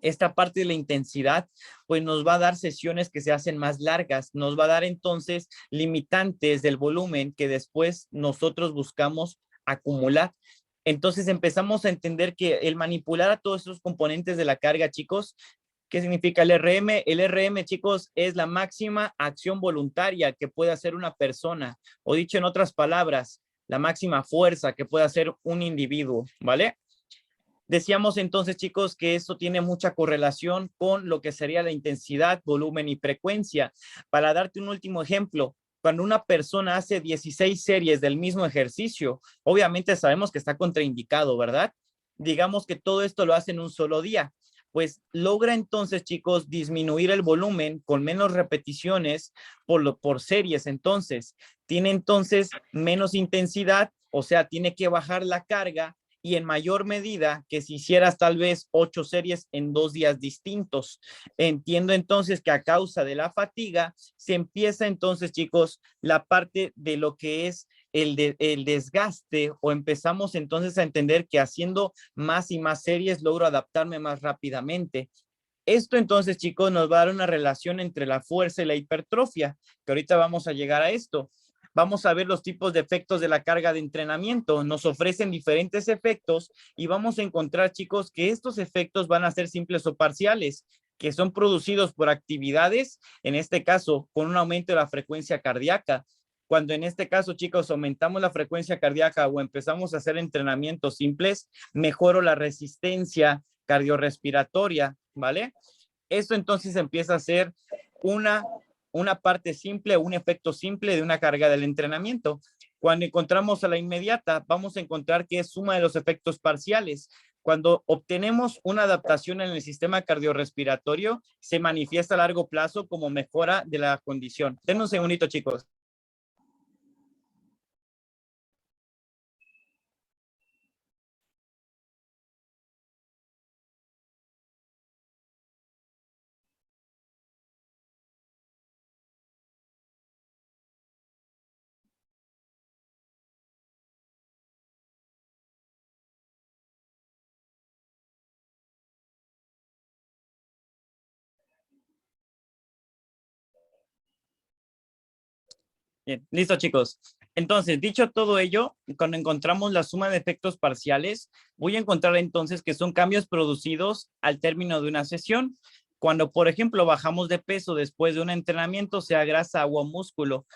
Speaker 1: esta parte de la intensidad, pues nos va a dar sesiones que se hacen más largas, nos va a dar entonces limitantes del volumen que después nosotros buscamos acumular. Entonces empezamos a entender que el manipular a todos esos componentes de la carga, chicos, ¿Qué significa el RM? El RM, chicos, es la máxima acción voluntaria que puede hacer una persona, o dicho en otras palabras, la máxima fuerza que puede hacer un individuo, ¿vale? Decíamos entonces, chicos, que esto tiene mucha correlación con lo que sería la intensidad, volumen y frecuencia. Para darte un último ejemplo, cuando una persona hace 16 series del mismo ejercicio, obviamente sabemos que está contraindicado, ¿verdad? Digamos que todo esto lo hace en un solo día. Pues logra entonces, chicos, disminuir el volumen con menos repeticiones por series. Entonces, tiene entonces menos intensidad, o sea, tiene que bajar la carga y en mayor medida que si hicieras tal vez 8 series en 2 días distintos. Entiendo entonces que a causa de la fatiga se empieza entonces, chicos, la parte de lo que es el desgaste, o empezamos entonces a entender que haciendo más y más series logro adaptarme más rápidamente. Esto entonces, chicos, nos va a dar una relación entre la fuerza y la hipertrofia, que ahorita vamos a llegar a esto. Vamos a ver los tipos de efectos de la carga de entrenamiento. Nos ofrecen diferentes efectos y vamos a encontrar, chicos, que estos efectos van a ser simples o parciales, que son producidos por actividades, en este caso, con un aumento de la frecuencia cardíaca. Cuando en este caso, chicos, aumentamos la frecuencia cardíaca o empezamos a hacer entrenamientos simples, mejoro la resistencia cardiorrespiratoria, ¿vale? Esto entonces empieza a ser una, una parte simple, un efecto simple de una carga del entrenamiento. Cuando encontramos a la inmediata, vamos a encontrar que es suma de los efectos parciales. Cuando obtenemos una adaptación en el sistema cardiorrespiratorio, se manifiesta a largo plazo como mejora de la condición. Denme un segundito, chicos. Bien, listo, chicos. Entonces, dicho todo ello, cuando encontramos la suma de efectos parciales, voy a encontrar entonces que son cambios producidos al término de una sesión. Cuando, por ejemplo, bajamos de peso después de un entrenamiento, sea grasa o músculo.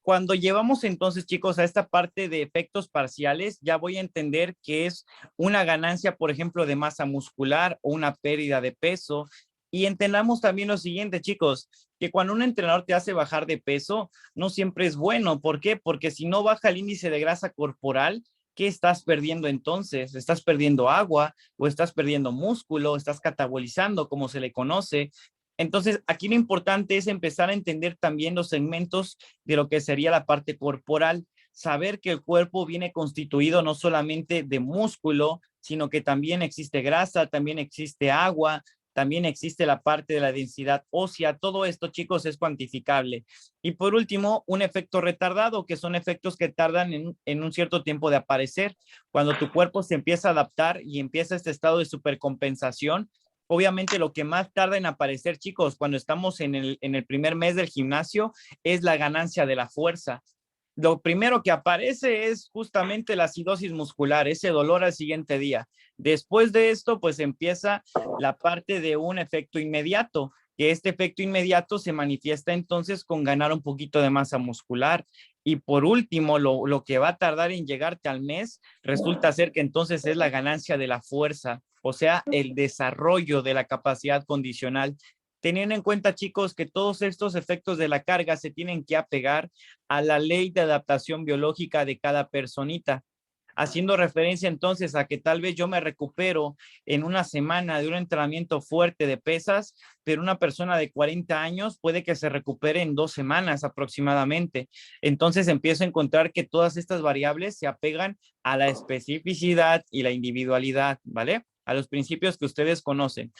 Speaker 1: Cuando llevamos entonces, chicos, a esta parte de efectos parciales, ya voy a entender que es una ganancia, por ejemplo, de masa muscular o una pérdida de peso. Y entendamos también lo siguiente, chicos, que cuando un entrenador te hace bajar de peso, no siempre es bueno. ¿Por qué? Porque si no baja el índice de grasa corporal, ¿qué estás perdiendo entonces? ¿Estás perdiendo agua o estás perdiendo músculo? ¿Estás catabolizando, como se le conoce? Entonces, aquí lo importante es empezar a entender también los segmentos de lo que sería la parte corporal, saber que el cuerpo viene constituido no solamente de músculo, sino que también existe grasa, también existe agua, también existe la parte de la densidad ósea. Todo esto, chicos, es cuantificable. Y por último, un efecto retardado, que son efectos que tardan en un cierto tiempo de aparecer. Cuando tu cuerpo se empieza a adaptar y empieza este estado de supercompensación, obviamente lo que más tarda en aparecer, chicos, cuando estamos en el primer mes del gimnasio, es la ganancia de la fuerza. Lo primero que aparece es justamente la acidosis muscular, ese dolor al siguiente día. Después de esto, pues empieza la parte de un efecto inmediato, que este efecto inmediato se manifiesta entonces con ganar un poquito de masa muscular. Y por último, lo que va a tardar en llegarte al mes, resulta ser que entonces es la ganancia de la fuerza, o sea, el desarrollo de la capacidad condicional. Teniendo en cuenta, chicos, que todos estos efectos de la carga se tienen que apegar a la ley de adaptación biológica de cada personita, haciendo referencia entonces a que tal vez yo me recupero en una semana de un entrenamiento fuerte de pesas, pero una persona de 40 años puede que se recupere en 2 semanas aproximadamente. Entonces empiezo a encontrar que todas estas variables se apegan a la especificidad y la individualidad, ¿vale? A los principios que ustedes conocen.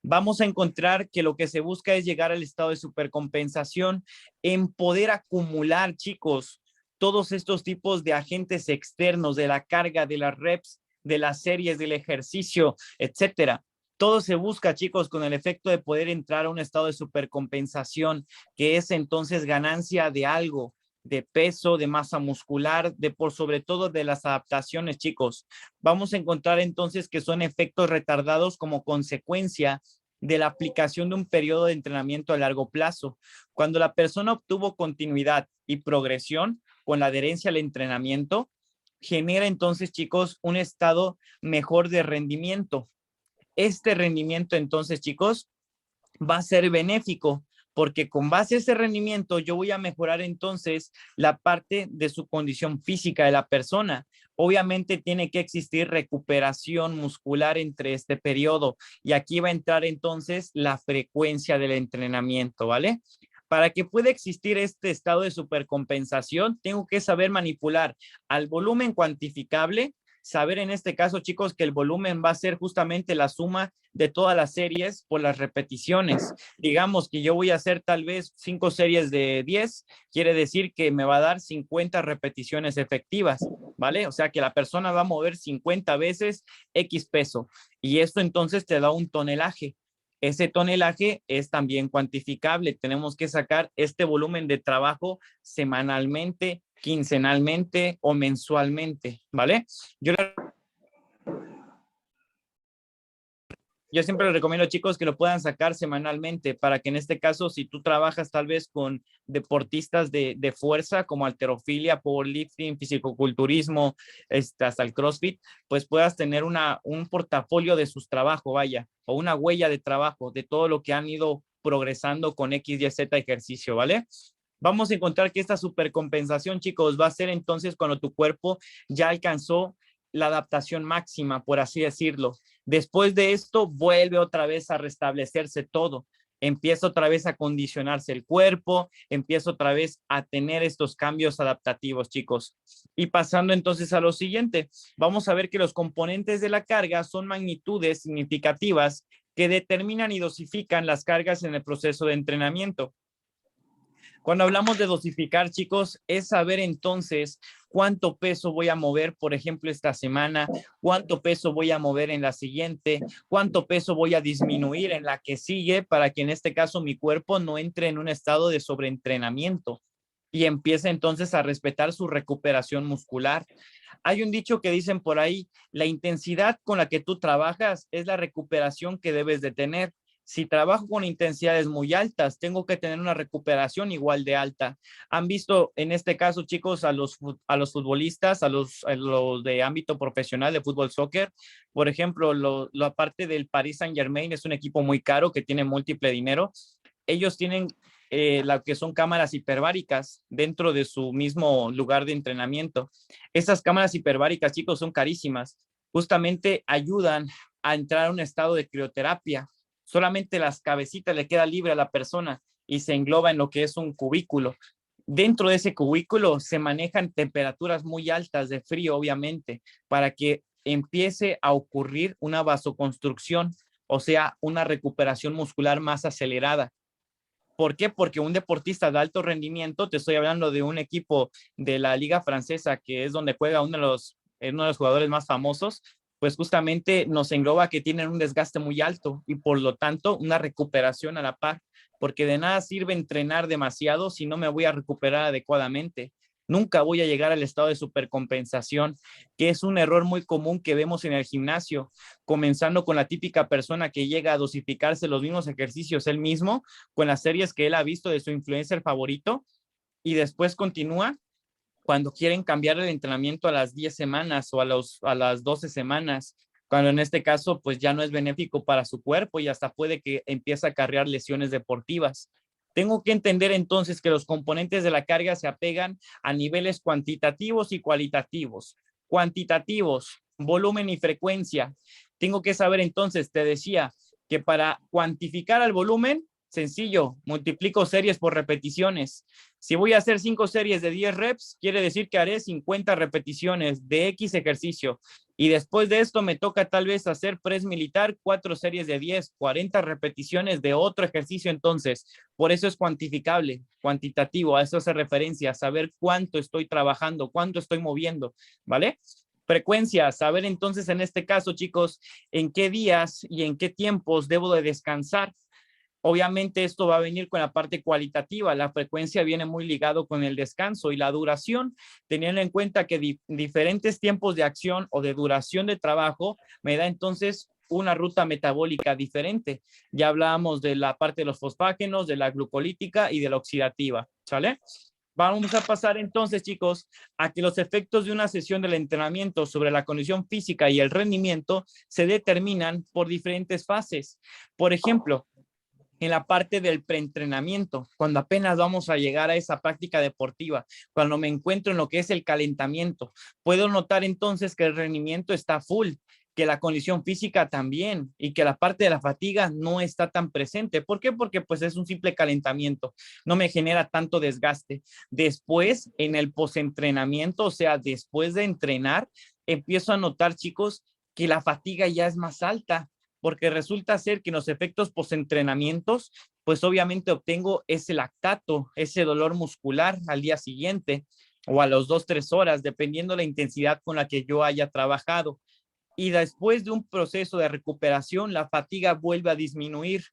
Speaker 1: Vamos a encontrar que lo que se busca es llegar al estado de supercompensación, en poder acumular, chicos, todos estos tipos de agentes externos, de la carga, de las reps, de las series, del ejercicio, etcétera. Todo se busca, chicos, con el efecto de poder entrar a un estado de supercompensación, que es entonces ganancia de algo, de peso, de masa muscular, de por sobre todo de las adaptaciones, chicos. Vamos a encontrar entonces que son efectos retardados como consecuencia de la aplicación de un periodo de entrenamiento a largo plazo. Cuando la persona obtuvo continuidad y progresión con la adherencia al entrenamiento, genera entonces, chicos, un estado mejor de rendimiento. Este rendimiento, entonces, chicos, va a ser benéfico, porque con base a ese rendimiento yo voy a mejorar entonces la parte de su condición física de la persona. Obviamente tiene que existir recuperación muscular entre este periodo y aquí va a entrar entonces la frecuencia del entrenamiento, ¿vale? Para que pueda existir este estado de supercompensación, tengo que saber manipular al volumen cuantificable, saber en este caso, chicos, que el volumen va a ser justamente la suma de todas las series por las repeticiones. Digamos que yo voy a hacer tal vez 5 series de 10, quiere decir que me va a dar 50 repeticiones efectivas, ¿vale? O sea que la persona va a mover 50 veces X peso y esto entonces te da un tonelaje. Ese tonelaje es también cuantificable. Tenemos que sacar este volumen de trabajo semanalmente, quincenalmente o mensualmente, ¿vale? Yo siempre les recomiendo, chicos, que lo puedan sacar semanalmente para que en este caso, si tú trabajas tal vez con deportistas de fuerza como halterofilia, powerlifting, fisicoculturismo, hasta el CrossFit, pues puedas tener un portafolio de sus trabajos, vaya, o una huella de trabajo de todo lo que han ido progresando con X, Y, Z ejercicio, ¿vale? Vamos a encontrar que esta supercompensación, chicos, va a ser entonces cuando tu cuerpo ya alcanzó la adaptación máxima, por así decirlo. Después de esto, vuelve otra vez a restablecerse todo. Empieza otra vez a condicionarse el cuerpo, empieza otra vez a tener estos cambios adaptativos, chicos. Y pasando entonces a lo siguiente, vamos a ver que los componentes de la carga son magnitudes significativas que determinan y dosifican las cargas en el proceso de entrenamiento. Cuando hablamos de dosificar, chicos, es saber entonces cuánto peso voy a mover, por ejemplo, esta semana, cuánto peso voy a mover en la siguiente, cuánto peso voy a disminuir en la que sigue para que en este caso mi cuerpo no entre en un estado de sobreentrenamiento y empiece entonces a respetar su recuperación muscular. Hay un dicho que dicen por ahí, la intensidad con la que tú trabajas es la recuperación que debes de tener. Si trabajo con intensidades muy altas, tengo que tener una recuperación igual de alta. Han visto en este caso, chicos, a los futbolistas, a los de ámbito profesional de fútbol, soccer. Por ejemplo, la parte del Paris Saint-Germain es un equipo muy caro que tiene múltiple dinero. Ellos tienen lo que son cámaras hiperbáricas dentro de su mismo lugar de entrenamiento. Esas cámaras hiperbáricas, chicos, son carísimas. Justamente ayudan a entrar a un estado de crioterapia. Solamente las cabecitas le queda libre a la persona y se engloba en lo que es un cubículo. Dentro de ese cubículo se manejan temperaturas muy altas de frío, obviamente, para que empiece a ocurrir una vasoconstrucción, o sea, una recuperación muscular más acelerada. ¿Por qué? Porque un deportista de alto rendimiento, te estoy hablando de un equipo de la Liga Francesa, que es donde juega uno de los jugadores más famosos, pues justamente nos engloba que tienen un desgaste muy alto y por lo tanto una recuperación a la par, porque de nada sirve entrenar demasiado si no me voy a recuperar adecuadamente. Nunca voy a llegar al estado de supercompensación, que es un error muy común que vemos en el gimnasio, comenzando con la típica persona que llega a dosificarse los mismos ejercicios él mismo con las series que él ha visto de su influencer favorito y después continúa cuando quieren cambiar el entrenamiento a las 10 semanas o a las 12 semanas, cuando en este caso pues ya no es benéfico para su cuerpo y hasta puede que empiece a acarrear lesiones deportivas. Tengo que entender entonces que los componentes de la carga se apegan a niveles cuantitativos y cualitativos. Cuantitativos, volumen y frecuencia. Tengo que saber entonces, te decía, que para cuantificar el volumen, sencillo, multiplico series por repeticiones. Si voy a hacer 5 series de 10 reps, quiere decir que haré 50 repeticiones de X ejercicio. Y después de esto me toca tal vez hacer press militar, 4 series de 10, 40 repeticiones de otro ejercicio. Entonces, por eso es cuantificable, cuantitativo, a eso hace referencia, a saber cuánto estoy trabajando, cuánto estoy moviendo, ¿vale? Frecuencia, saber entonces en este caso, chicos, en qué días y en qué tiempos debo de descansar. Obviamente esto va a venir con la parte cualitativa, la frecuencia viene muy ligado con el descanso y la duración, teniendo en cuenta que diferentes tiempos de acción o de duración de trabajo me da entonces una ruta metabólica diferente. Ya hablábamos de la parte de los fosfágenos, de la glucolítica y de la oxidativa, ¿sale? Vamos a pasar entonces, chicos, a que los efectos de una sesión del entrenamiento sobre la condición física y el rendimiento se determinan por diferentes fases. Por ejemplo, en la parte del preentrenamiento, cuando apenas vamos a llegar a esa práctica deportiva, cuando me encuentro en lo que es el calentamiento, puedo notar entonces que el rendimiento está full, que la condición física también y que la parte de la fatiga no está tan presente. ¿Por qué? Porque pues es un simple calentamiento, no me genera tanto desgaste. Después, en el postentrenamiento, o sea, después de entrenar, empiezo a notar, chicos, que la fatiga ya es más alta, porque resulta ser que en los efectos postentrenamientos, pues obviamente obtengo ese lactato, ese dolor muscular al día siguiente o a los 2, 3 horas, dependiendo la intensidad con la que yo haya trabajado. Y después de un proceso de recuperación, la fatiga vuelve a disminuir.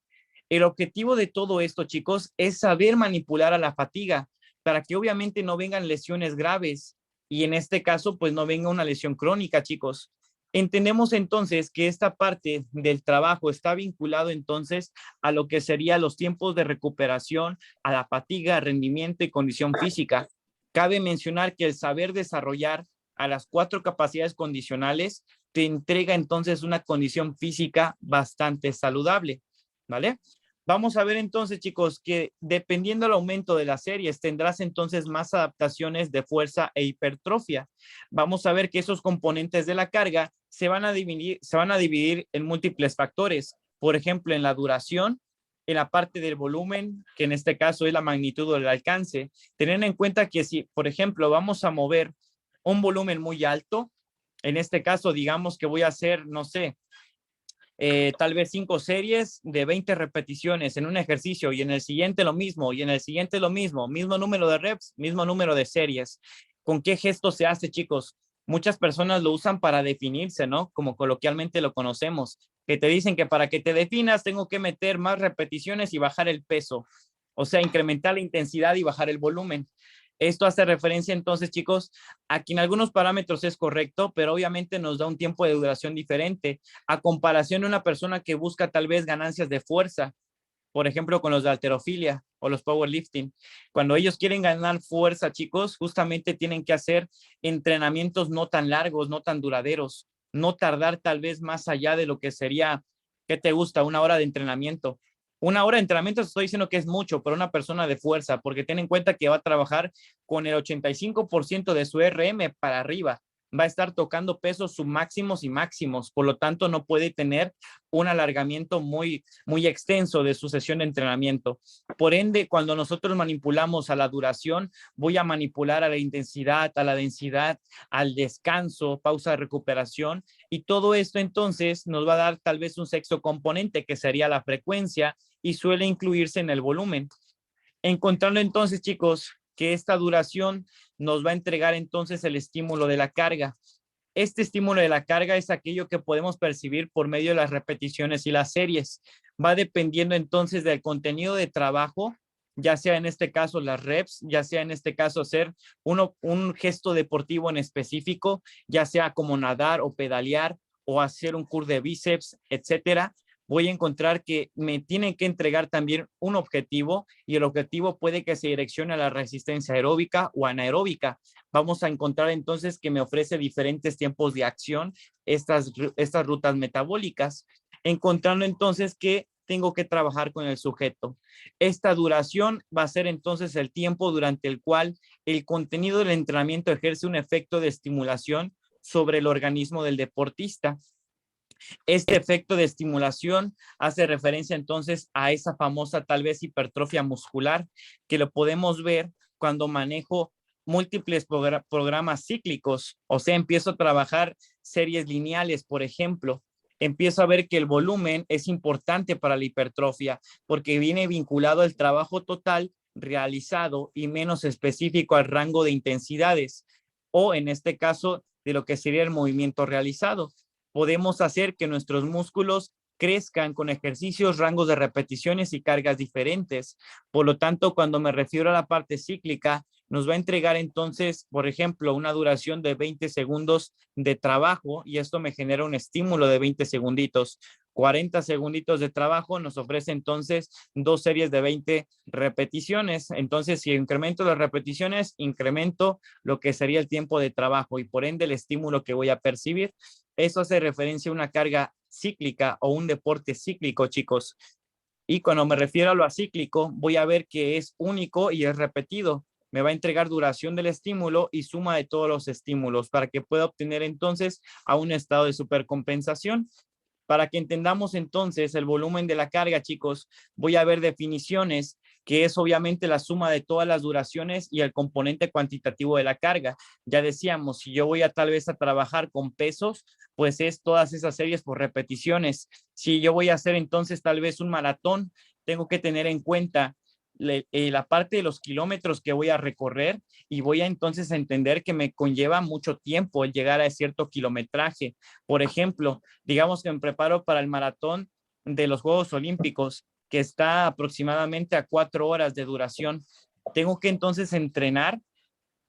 Speaker 1: El objetivo de todo esto, chicos, es saber manipular a la fatiga para que obviamente no vengan lesiones graves y en este caso, pues no venga una lesión crónica, chicos. Entendemos entonces que esta parte del trabajo está vinculado entonces a lo que serían los tiempos de recuperación, a la fatiga, rendimiento y condición física. Cabe mencionar que el saber desarrollar a las 4 capacidades condicionales te entrega entonces una condición física bastante saludable, ¿vale? Vamos a ver entonces, chicos, que dependiendo del aumento de las series, tendrás entonces más adaptaciones de fuerza e hipertrofia. Vamos a ver que esos componentes de la carga se van a dividir en múltiples factores. Por ejemplo, en la duración, en la parte del volumen, que en este caso es la magnitud del alcance. Teniendo en cuenta que si, por ejemplo, vamos a mover un volumen muy alto, en este caso, digamos que voy a hacer, no sé, tal vez 5 series de 20 repeticiones en un ejercicio y en el siguiente lo mismo y en el siguiente lo mismo, mismo número de reps, mismo número de series. ¿Con qué gesto se hace, chicos? Muchas personas lo usan para definirse, ¿no? Como coloquialmente lo conocemos, que te dicen que para que te definas tengo que meter más repeticiones y bajar el peso, o sea, incrementar la intensidad y bajar el volumen. Esto hace referencia entonces, chicos, a que en algunos parámetros es correcto, pero obviamente nos da un tiempo de duración diferente a comparación de una persona que busca tal vez ganancias de fuerza, por ejemplo, con los de halterofilia o los powerlifting. Cuando ellos quieren ganar fuerza, chicos, justamente tienen que hacer entrenamientos no tan largos, no tan duraderos, no tardar tal vez más allá de lo que sería, ¿qué te gusta? 1 hora de entrenamiento. 1 hora de entrenamiento estoy diciendo que es mucho para una persona de fuerza, porque ten en cuenta que va a trabajar con el 85% de su RM para arriba. Va a estar tocando pesos submáximos y máximos, por lo tanto no puede tener un alargamiento muy extenso de su sesión de entrenamiento. Por ende, cuando nosotros manipulamos a la duración, voy a manipular a la intensidad, a la densidad, al descanso, pausa de recuperación, y todo esto entonces nos va a dar tal vez un sexto componente que sería la frecuencia y suele incluirse en el volumen. Encontrando entonces, chicos, que esta duración nos va a entregar entonces el estímulo de la carga. Este estímulo de la carga es aquello que podemos percibir por medio de las repeticiones y las series. Va dependiendo entonces del contenido de trabajo, ya sea en este caso las reps, ya sea en este caso hacer un gesto deportivo en específico, ya sea como nadar o pedalear o hacer un curl de bíceps, etcétera. Voy a encontrar que me tienen que entregar también un objetivo y el objetivo puede que se direccione a la resistencia aeróbica o anaeróbica. Vamos a encontrar entonces que me ofrece diferentes tiempos de acción estas rutas metabólicas, encontrando entonces que tengo que trabajar con el sujeto. Esta duración va a ser entonces el tiempo durante el cual el contenido del entrenamiento ejerce un efecto de estimulación sobre el organismo del deportista. Este efecto de estimulación hace referencia entonces a esa famosa tal vez hipertrofia muscular que lo podemos ver cuando manejo múltiples programas cíclicos, o sea, empiezo a trabajar series lineales, por ejemplo. Empiezo a ver que el volumen es importante para la hipertrofia porque viene vinculado al trabajo total realizado y menos específico al rango de intensidades o en este caso de lo que sería el movimiento realizado. Podemos hacer que nuestros músculos crezcan con ejercicios, rangos de repeticiones y cargas diferentes. Por lo tanto, cuando me refiero a la parte cíclica, nos va a entregar entonces, por ejemplo, una duración de 20 segundos de trabajo y esto me genera un estímulo de 20 segunditos. 40 segunditos de trabajo nos ofrece entonces 2 series de 20 repeticiones. Entonces, si incremento las repeticiones, incremento lo que sería el tiempo de trabajo y por ende el estímulo que voy a percibir. Eso hace referencia a una carga cíclica o un deporte cíclico, chicos. Y cuando me refiero a lo acíclico, voy a ver que es único y es repetido. Me va a entregar duración del estímulo y suma de todos los estímulos para que pueda obtener entonces a un estado de supercompensación. Para que entendamos entonces el volumen de la carga, chicos, voy a ver definiciones, que es obviamente la suma de todas las duraciones y el componente cuantitativo de la carga. Ya decíamos, si yo voy a tal vez a trabajar con pesos, pues es todas esas series por repeticiones. Si yo voy a hacer entonces tal vez un maratón, tengo que tener en cuenta la parte de los kilómetros que voy a recorrer y voy a entonces entender que me conlleva mucho tiempo el llegar a cierto kilometraje. Por ejemplo, digamos que me preparo para el maratón de los Juegos Olímpicos, que está aproximadamente a 4 horas de duración. Tengo que entonces entrenar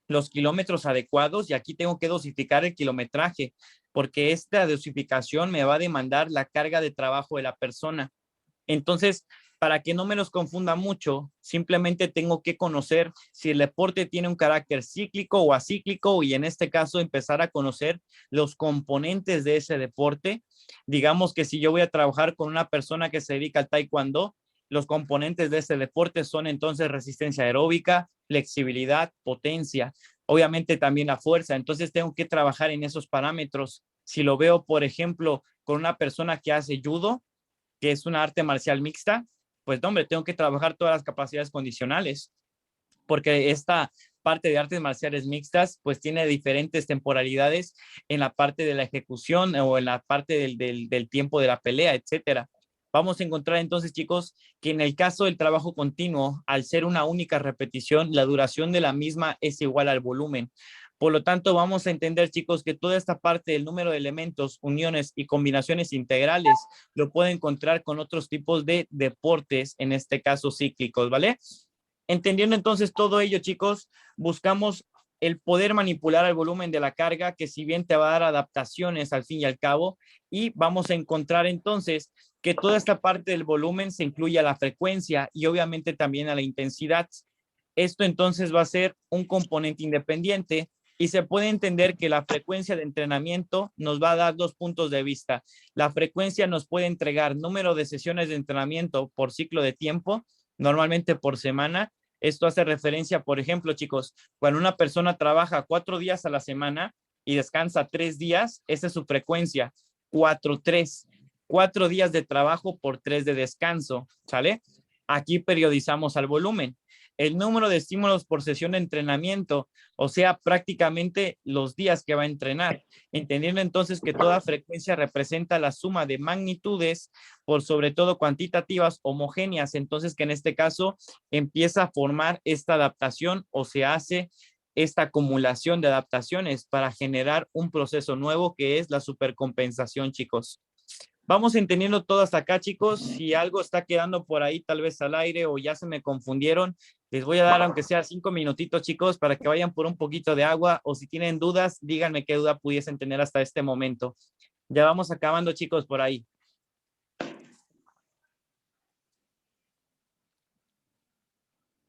Speaker 1: los kilómetros adecuados y aquí tengo que dosificar el kilometraje, porque esta dosificación me va a demandar la carga de trabajo de la persona. Entonces, para que no me los confunda mucho, simplemente tengo que conocer si el deporte tiene un carácter cíclico o acíclico y en este caso empezar a conocer los componentes de ese deporte. Digamos que si yo voy a trabajar con una persona que se dedica al taekwondo, los componentes de ese deporte son entonces resistencia aeróbica, flexibilidad, potencia, obviamente también la fuerza. Entonces tengo que trabajar en esos parámetros. Si lo veo, por ejemplo, con una persona que hace judo, que es una arte marcial mixta, pues no, hombre, tengo que trabajar todas las capacidades condicionales, porque esta parte de artes marciales mixtas, pues tiene diferentes temporalidades en la parte de la ejecución o en la parte del tiempo de la pelea, etcétera. Vamos a encontrar entonces, chicos, que en el caso del trabajo continuo, al ser una única repetición, la duración de la misma es igual al volumen. Por lo tanto, vamos a entender, chicos, que toda esta parte del número de elementos, uniones y combinaciones integrales lo puede encontrar con otros tipos de deportes, en este caso cíclicos, ¿vale? Entendiendo entonces todo ello, chicos, buscamos el poder manipular el volumen de la carga, que si bien te va a dar adaptaciones al fin y al cabo, y vamos a encontrar entonces que toda esta parte del volumen se incluye a la frecuencia y obviamente también a la intensidad. Esto entonces va a ser un componente independiente y se puede entender que la frecuencia de entrenamiento nos va a dar 2 puntos de vista. La frecuencia nos puede entregar número de sesiones de entrenamiento por ciclo de tiempo, normalmente por semana. Esto hace referencia, por ejemplo, chicos, cuando una persona trabaja 4 días a la semana y descansa 3 días, esa es su frecuencia, 4-3. 4 días de trabajo por 3 de descanso, ¿sale? Aquí periodizamos al volumen. El número de estímulos por sesión de entrenamiento, o sea, prácticamente los días que va a entrenar, entendiendo entonces que toda frecuencia representa la suma de magnitudes por sobre todo cuantitativas homogéneas, entonces que en este caso empieza a formar esta adaptación o se hace esta acumulación de adaptaciones para generar un proceso nuevo que es la supercompensación, chicos. Vamos entendiendo todo hasta acá, chicos. Si algo está quedando por ahí, tal vez al aire o ya se me confundieron, les voy a dar, aunque sea 5 minutitos, chicos, para que vayan por un poquito de agua o si tienen dudas, díganme qué duda pudiesen tener hasta este momento. Ya vamos acabando, chicos, por ahí.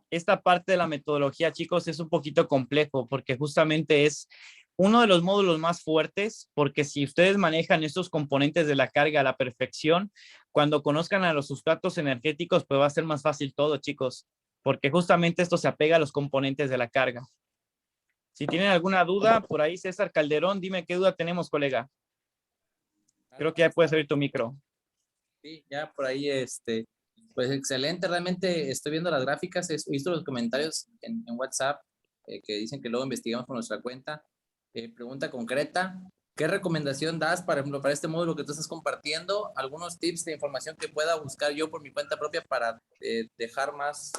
Speaker 1: Esta parte de la metodología, chicos, es un poquito complejo porque justamente es uno de los módulos más fuertes, porque si ustedes manejan estos componentes de la carga a la perfección, cuando conozcan a los sustratos energéticos, pues va a ser más fácil todo, chicos, porque justamente esto se apega a los componentes de la carga. Si tienen alguna duda, por ahí César Calderón, dime qué duda tenemos, colega. Creo que ya puedes abrir tu micro.
Speaker 2: Sí, ya por ahí, pues excelente, realmente estoy viendo las gráficas, he visto los comentarios en WhatsApp que dicen que luego investigamos por nuestra cuenta. Pregunta concreta, ¿qué recomendación das, por ejemplo, para este módulo que tú estás compartiendo? Algunos tips de información que pueda buscar yo por mi cuenta propia para dejar más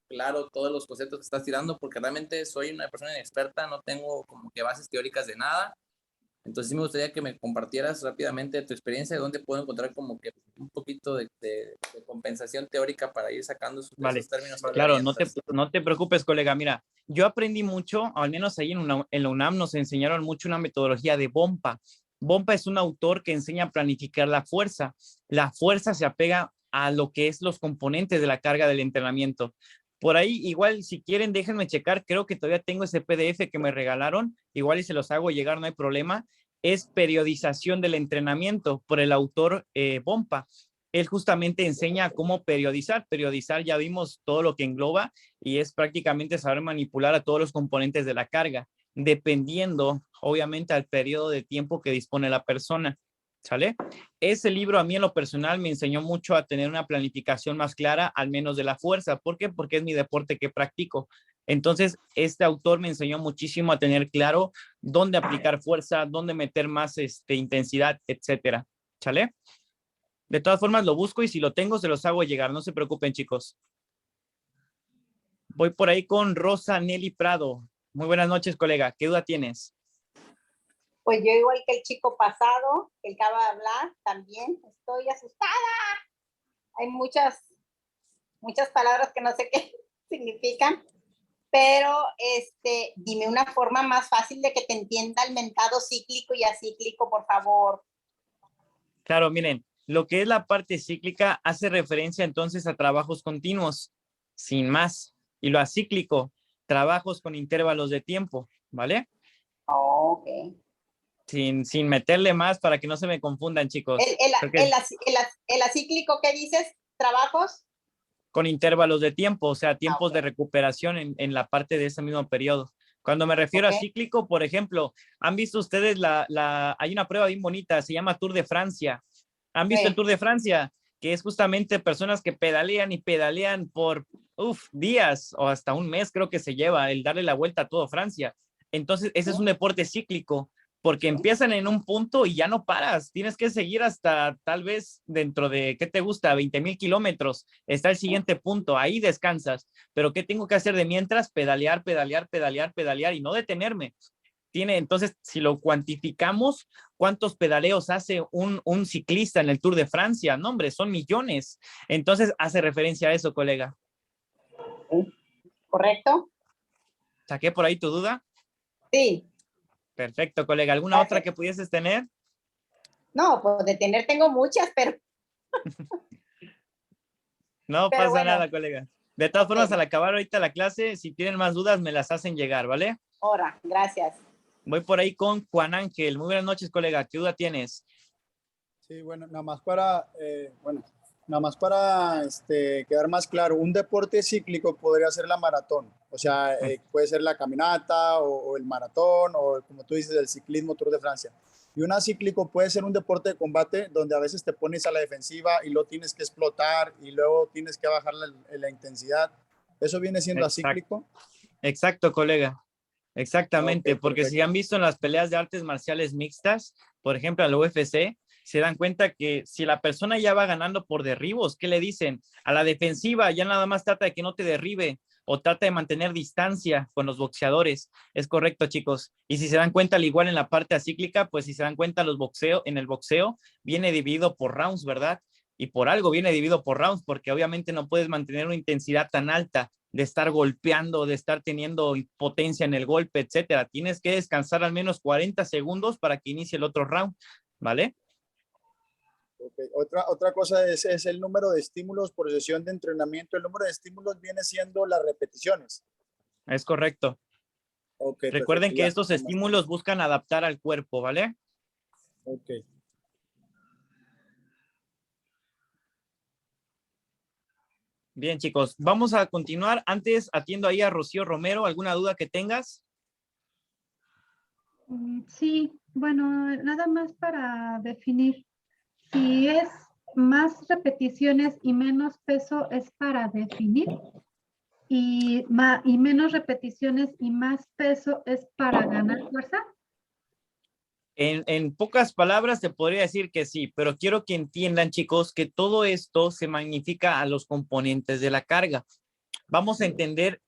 Speaker 2: claro todos los conceptos que estás tirando, porque realmente soy una persona inexperta, no tengo como que bases teóricas de nada. Entonces sí me gustaría que me compartieras rápidamente tu experiencia de dónde puedo encontrar como que un poquito de compensación teórica para ir sacando
Speaker 1: Vale,
Speaker 2: esos términos y
Speaker 1: claro,
Speaker 2: herramientas.
Speaker 1: no te preocupes, colega. Mira, yo aprendí mucho, al menos ahí en la UNAM nos enseñaron mucho una metodología de Bompa. Bompa es un autor que enseña a planificar la fuerza. La fuerza se apega a lo que es los componentes de la carga del entrenamiento. Por ahí, igual, si quieren, déjenme checar. Creo que todavía tengo ese PDF que me regalaron. Igual y se los hago llegar, no hay problema. Es periodización del entrenamiento por el autor Bompa. Él justamente enseña cómo periodizar. Periodizar ya vimos todo lo que engloba y es prácticamente saber manipular a todos los componentes de la carga, dependiendo, obviamente, al periodo de tiempo que dispone la persona. ¿Sale? Ese libro a mí en lo personal me enseñó mucho a tener una planificación más clara, al menos de la fuerza. ¿Por qué? Porque es mi deporte que practico. Entonces, este autor me enseñó muchísimo a tener claro dónde aplicar fuerza, dónde meter más intensidad, etcétera. ¿Sale? De todas formas, lo busco y si lo tengo, se los hago llegar. No se preocupen, chicos. Voy por ahí con Rosa Nelly Prado. Muy buenas noches, colega. ¿Qué duda tienes?
Speaker 3: Pues yo igual que el chico pasado, que acaba de hablar, también estoy asustada. Hay muchas palabras que no sé qué significan, pero dime una forma más fácil de que te entienda el mentado cíclico y acíclico, por favor.
Speaker 1: Claro, miren, lo que es la parte cíclica hace referencia entonces a trabajos continuos, sin más. Y lo acíclico, trabajos con intervalos de tiempo, ¿vale?
Speaker 3: Ok.
Speaker 1: Sin meterle más para que no se me confundan, chicos.
Speaker 3: El acíclico, ¿qué dices? ¿Trabajos?
Speaker 1: Con intervalos de tiempo, o sea, tiempos
Speaker 3: Okay.
Speaker 1: de recuperación en la parte de ese mismo periodo. Cuando me refiero a cíclico, por ejemplo, ¿han visto ustedes hay una prueba bien bonita, se llama Tour de Francia? ¿Han visto el Tour de Francia? Que es justamente personas que pedalean y pedalean por días o hasta un mes, creo que se lleva el darle la vuelta a todo Francia. Entonces, ese es un deporte cíclico, porque empiezan en un punto y ya no paras. Tienes que seguir hasta tal vez dentro de, ¿qué te gusta? 20,000 kilómetros. Está el siguiente punto, ahí descansas. Pero ¿qué tengo que hacer de mientras? Pedalear, pedalear, pedalear, pedalear y no detenerme. Entonces, si lo cuantificamos, ¿cuántos pedaleos hace un ciclista en el Tour de Francia? No, hombre, son millones. Entonces, hace referencia a eso, colega.
Speaker 3: ¿Correcto?
Speaker 1: ¿Saqué por ahí tu duda?
Speaker 3: Sí.
Speaker 1: Perfecto, colega. ¿Alguna otra que pudieses tener?
Speaker 3: No, pues de tener tengo muchas, pero...
Speaker 1: No
Speaker 3: pero
Speaker 1: pasa
Speaker 3: bueno,
Speaker 1: nada, colega. De todas formas, al acabar ahorita la clase, si tienen más dudas, me las hacen llegar, ¿vale?
Speaker 3: Ahora, gracias.
Speaker 1: Voy por ahí con Juan Ángel. Muy buenas noches, colega. ¿Qué duda tienes?
Speaker 4: Sí, bueno, nada más para quedar más claro, un deporte cíclico podría ser la maratón, o sea, puede ser la caminata o el maratón o como tú dices, el ciclismo Tour de Francia. Y un acíclico puede ser un deporte de combate donde a veces te pones a la defensiva y luego tienes que explotar y luego tienes que bajar la intensidad. ¿Eso viene siendo acíclico?
Speaker 1: Exacto, colega. Exactamente,
Speaker 4: Okay,
Speaker 1: porque si han visto en las peleas de artes marciales mixtas, por ejemplo, en la UFC, se dan cuenta que si la persona ya va ganando por derribos, ¿qué le dicen? A la defensiva ya nada más trata de que no te derribe o trata de mantener distancia con los boxeadores. Es correcto, chicos. Y si se dan cuenta, al igual en la parte acíclica, pues si se dan cuenta, en el boxeo viene dividido por rounds, ¿verdad? Y por algo viene dividido por rounds, porque obviamente no puedes mantener una intensidad tan alta de estar golpeando, de estar teniendo potencia en el golpe, etcétera. Tienes que descansar al menos 40 segundos para que inicie el otro round, ¿vale?
Speaker 4: Okay. Otra cosa es el número de estímulos por sesión de entrenamiento. El número de estímulos viene siendo las repeticiones.
Speaker 1: Es correcto.
Speaker 4: Okay,
Speaker 1: recuerden
Speaker 4: perfecto,
Speaker 1: que
Speaker 4: ya,
Speaker 1: estos estímulos buscan adaptar al cuerpo, ¿vale?
Speaker 4: Ok.
Speaker 1: Bien, chicos, vamos a continuar. Antes atiendo ahí a Rocío Romero. ¿Alguna duda que tengas?
Speaker 5: Sí, bueno, nada más para definir. Si es más repeticiones y menos peso es para definir. Y menos repeticiones y más peso es para ganar fuerza.
Speaker 1: En pocas palabras te podría decir que sí, pero quiero que entiendan, chicos, que todo esto se magnifica a los componentes de la carga. Vamos a entender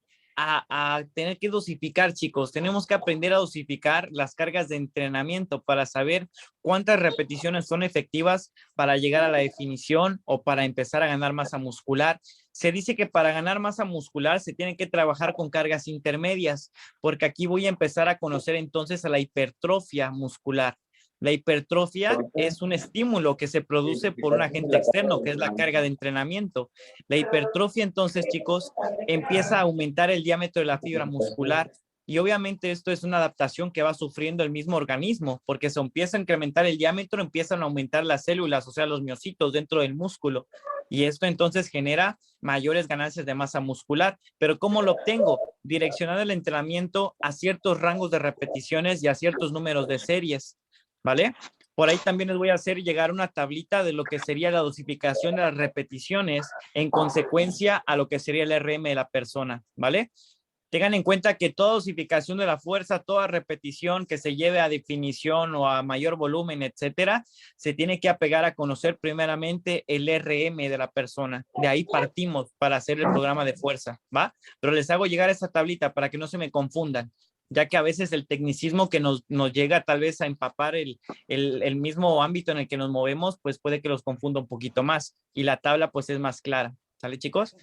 Speaker 1: a tener que dosificar, chicos. Tenemos que aprender a dosificar las cargas de entrenamiento para saber cuántas repeticiones son efectivas para llegar a la definición o para empezar a ganar masa muscular. Se dice que para ganar masa muscular se tiene que trabajar con cargas intermedias, porque aquí voy a empezar a conocer entonces a la hipertrofia muscular. La hipertrofia es un estímulo que se produce por un agente externo, que es la carga de entrenamiento. La hipertrofia, entonces, chicos, empieza a aumentar el diámetro de la fibra muscular. Y obviamente esto es una adaptación que va sufriendo el mismo organismo, porque se empieza a incrementar el diámetro, empiezan a aumentar las células, o sea, los miocitos dentro del músculo. Y esto entonces genera mayores ganancias de masa muscular. Pero ¿cómo lo obtengo? Direccionando el entrenamiento a ciertos rangos de repeticiones y a ciertos números de series. ¿Vale? Por ahí también les voy a hacer llegar una tablita de lo que sería la dosificación de las repeticiones en consecuencia a lo que sería el RM de la persona, ¿vale? Tengan en cuenta que toda dosificación de la fuerza, toda repetición que se lleve a definición o a mayor volumen, etcétera, se tiene que apegar a conocer primeramente el RM de la persona. De ahí partimos para hacer el programa de fuerza, ¿va? Pero les hago llegar esa tablita para que no se me confundan, ya que a veces el tecnicismo que nos llega tal vez a empapar el mismo ámbito en el que nos movemos, pues puede que los confunda un poquito más. Y la tabla pues es más clara. ¿Sale, chicos?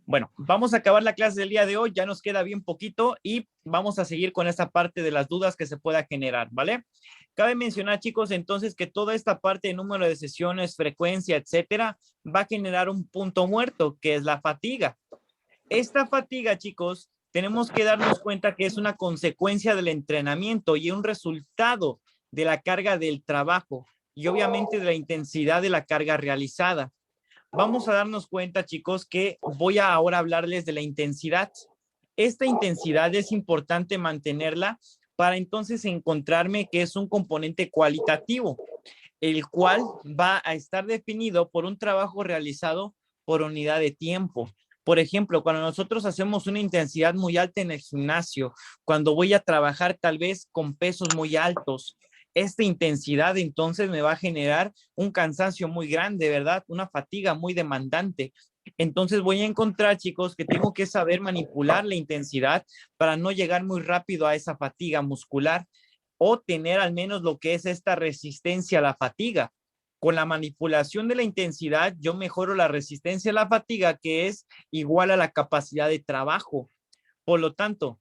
Speaker 1: Bueno, vamos a acabar la clase del día de hoy. Ya nos queda bien poquito y vamos a seguir con esta parte de las dudas que se pueda generar, ¿vale? Cabe mencionar, chicos, entonces que toda esta parte de número de sesiones, frecuencia, etcétera, va a generar un punto muerto, que es la fatiga. Esta fatiga, chicos, tenemos que darnos cuenta que es una consecuencia del entrenamiento y un resultado de la carga del trabajo y obviamente de la intensidad de la carga realizada. Vamos a darnos cuenta, chicos, que voy a ahora hablarles de la intensidad. Esta intensidad es importante mantenerla para entonces encontrarme que es un componente cualitativo, el cual va a estar definido por un trabajo realizado por unidad de tiempo. Por ejemplo, cuando nosotros hacemos una intensidad muy alta en el gimnasio, cuando voy a trabajar tal vez con pesos muy altos, esta intensidad entonces me va a generar un cansancio muy grande, ¿verdad? Una fatiga muy demandante. Entonces voy a encontrar, chicos, que tengo que saber manipular la intensidad para no llegar muy rápido a esa fatiga muscular o tener al menos lo que es esta resistencia a la fatiga. Con la manipulación de la intensidad, yo mejoro la resistencia a la fatiga, que es igual a la capacidad de trabajo. Por lo tanto,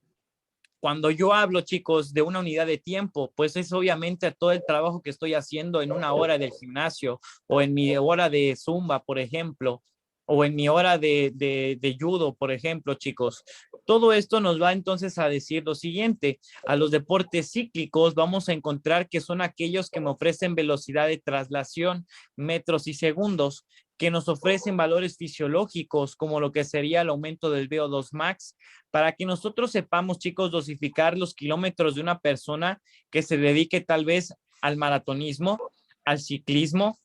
Speaker 1: cuando yo hablo, chicos, de una unidad de tiempo, pues es obviamente todo el trabajo que estoy haciendo en una hora del gimnasio o en mi hora de zumba, por ejemplo, o en mi hora de judo, por ejemplo, chicos. Todo esto nos va entonces a decir lo siguiente: a los deportes cíclicos vamos a encontrar que son aquellos que me ofrecen velocidad de traslación, metros y segundos, que nos ofrecen valores fisiológicos como lo que sería el aumento del VO2 max, para que nosotros sepamos, chicos, dosificar los kilómetros de una persona que se dedique tal vez al maratonismo, al ciclismo.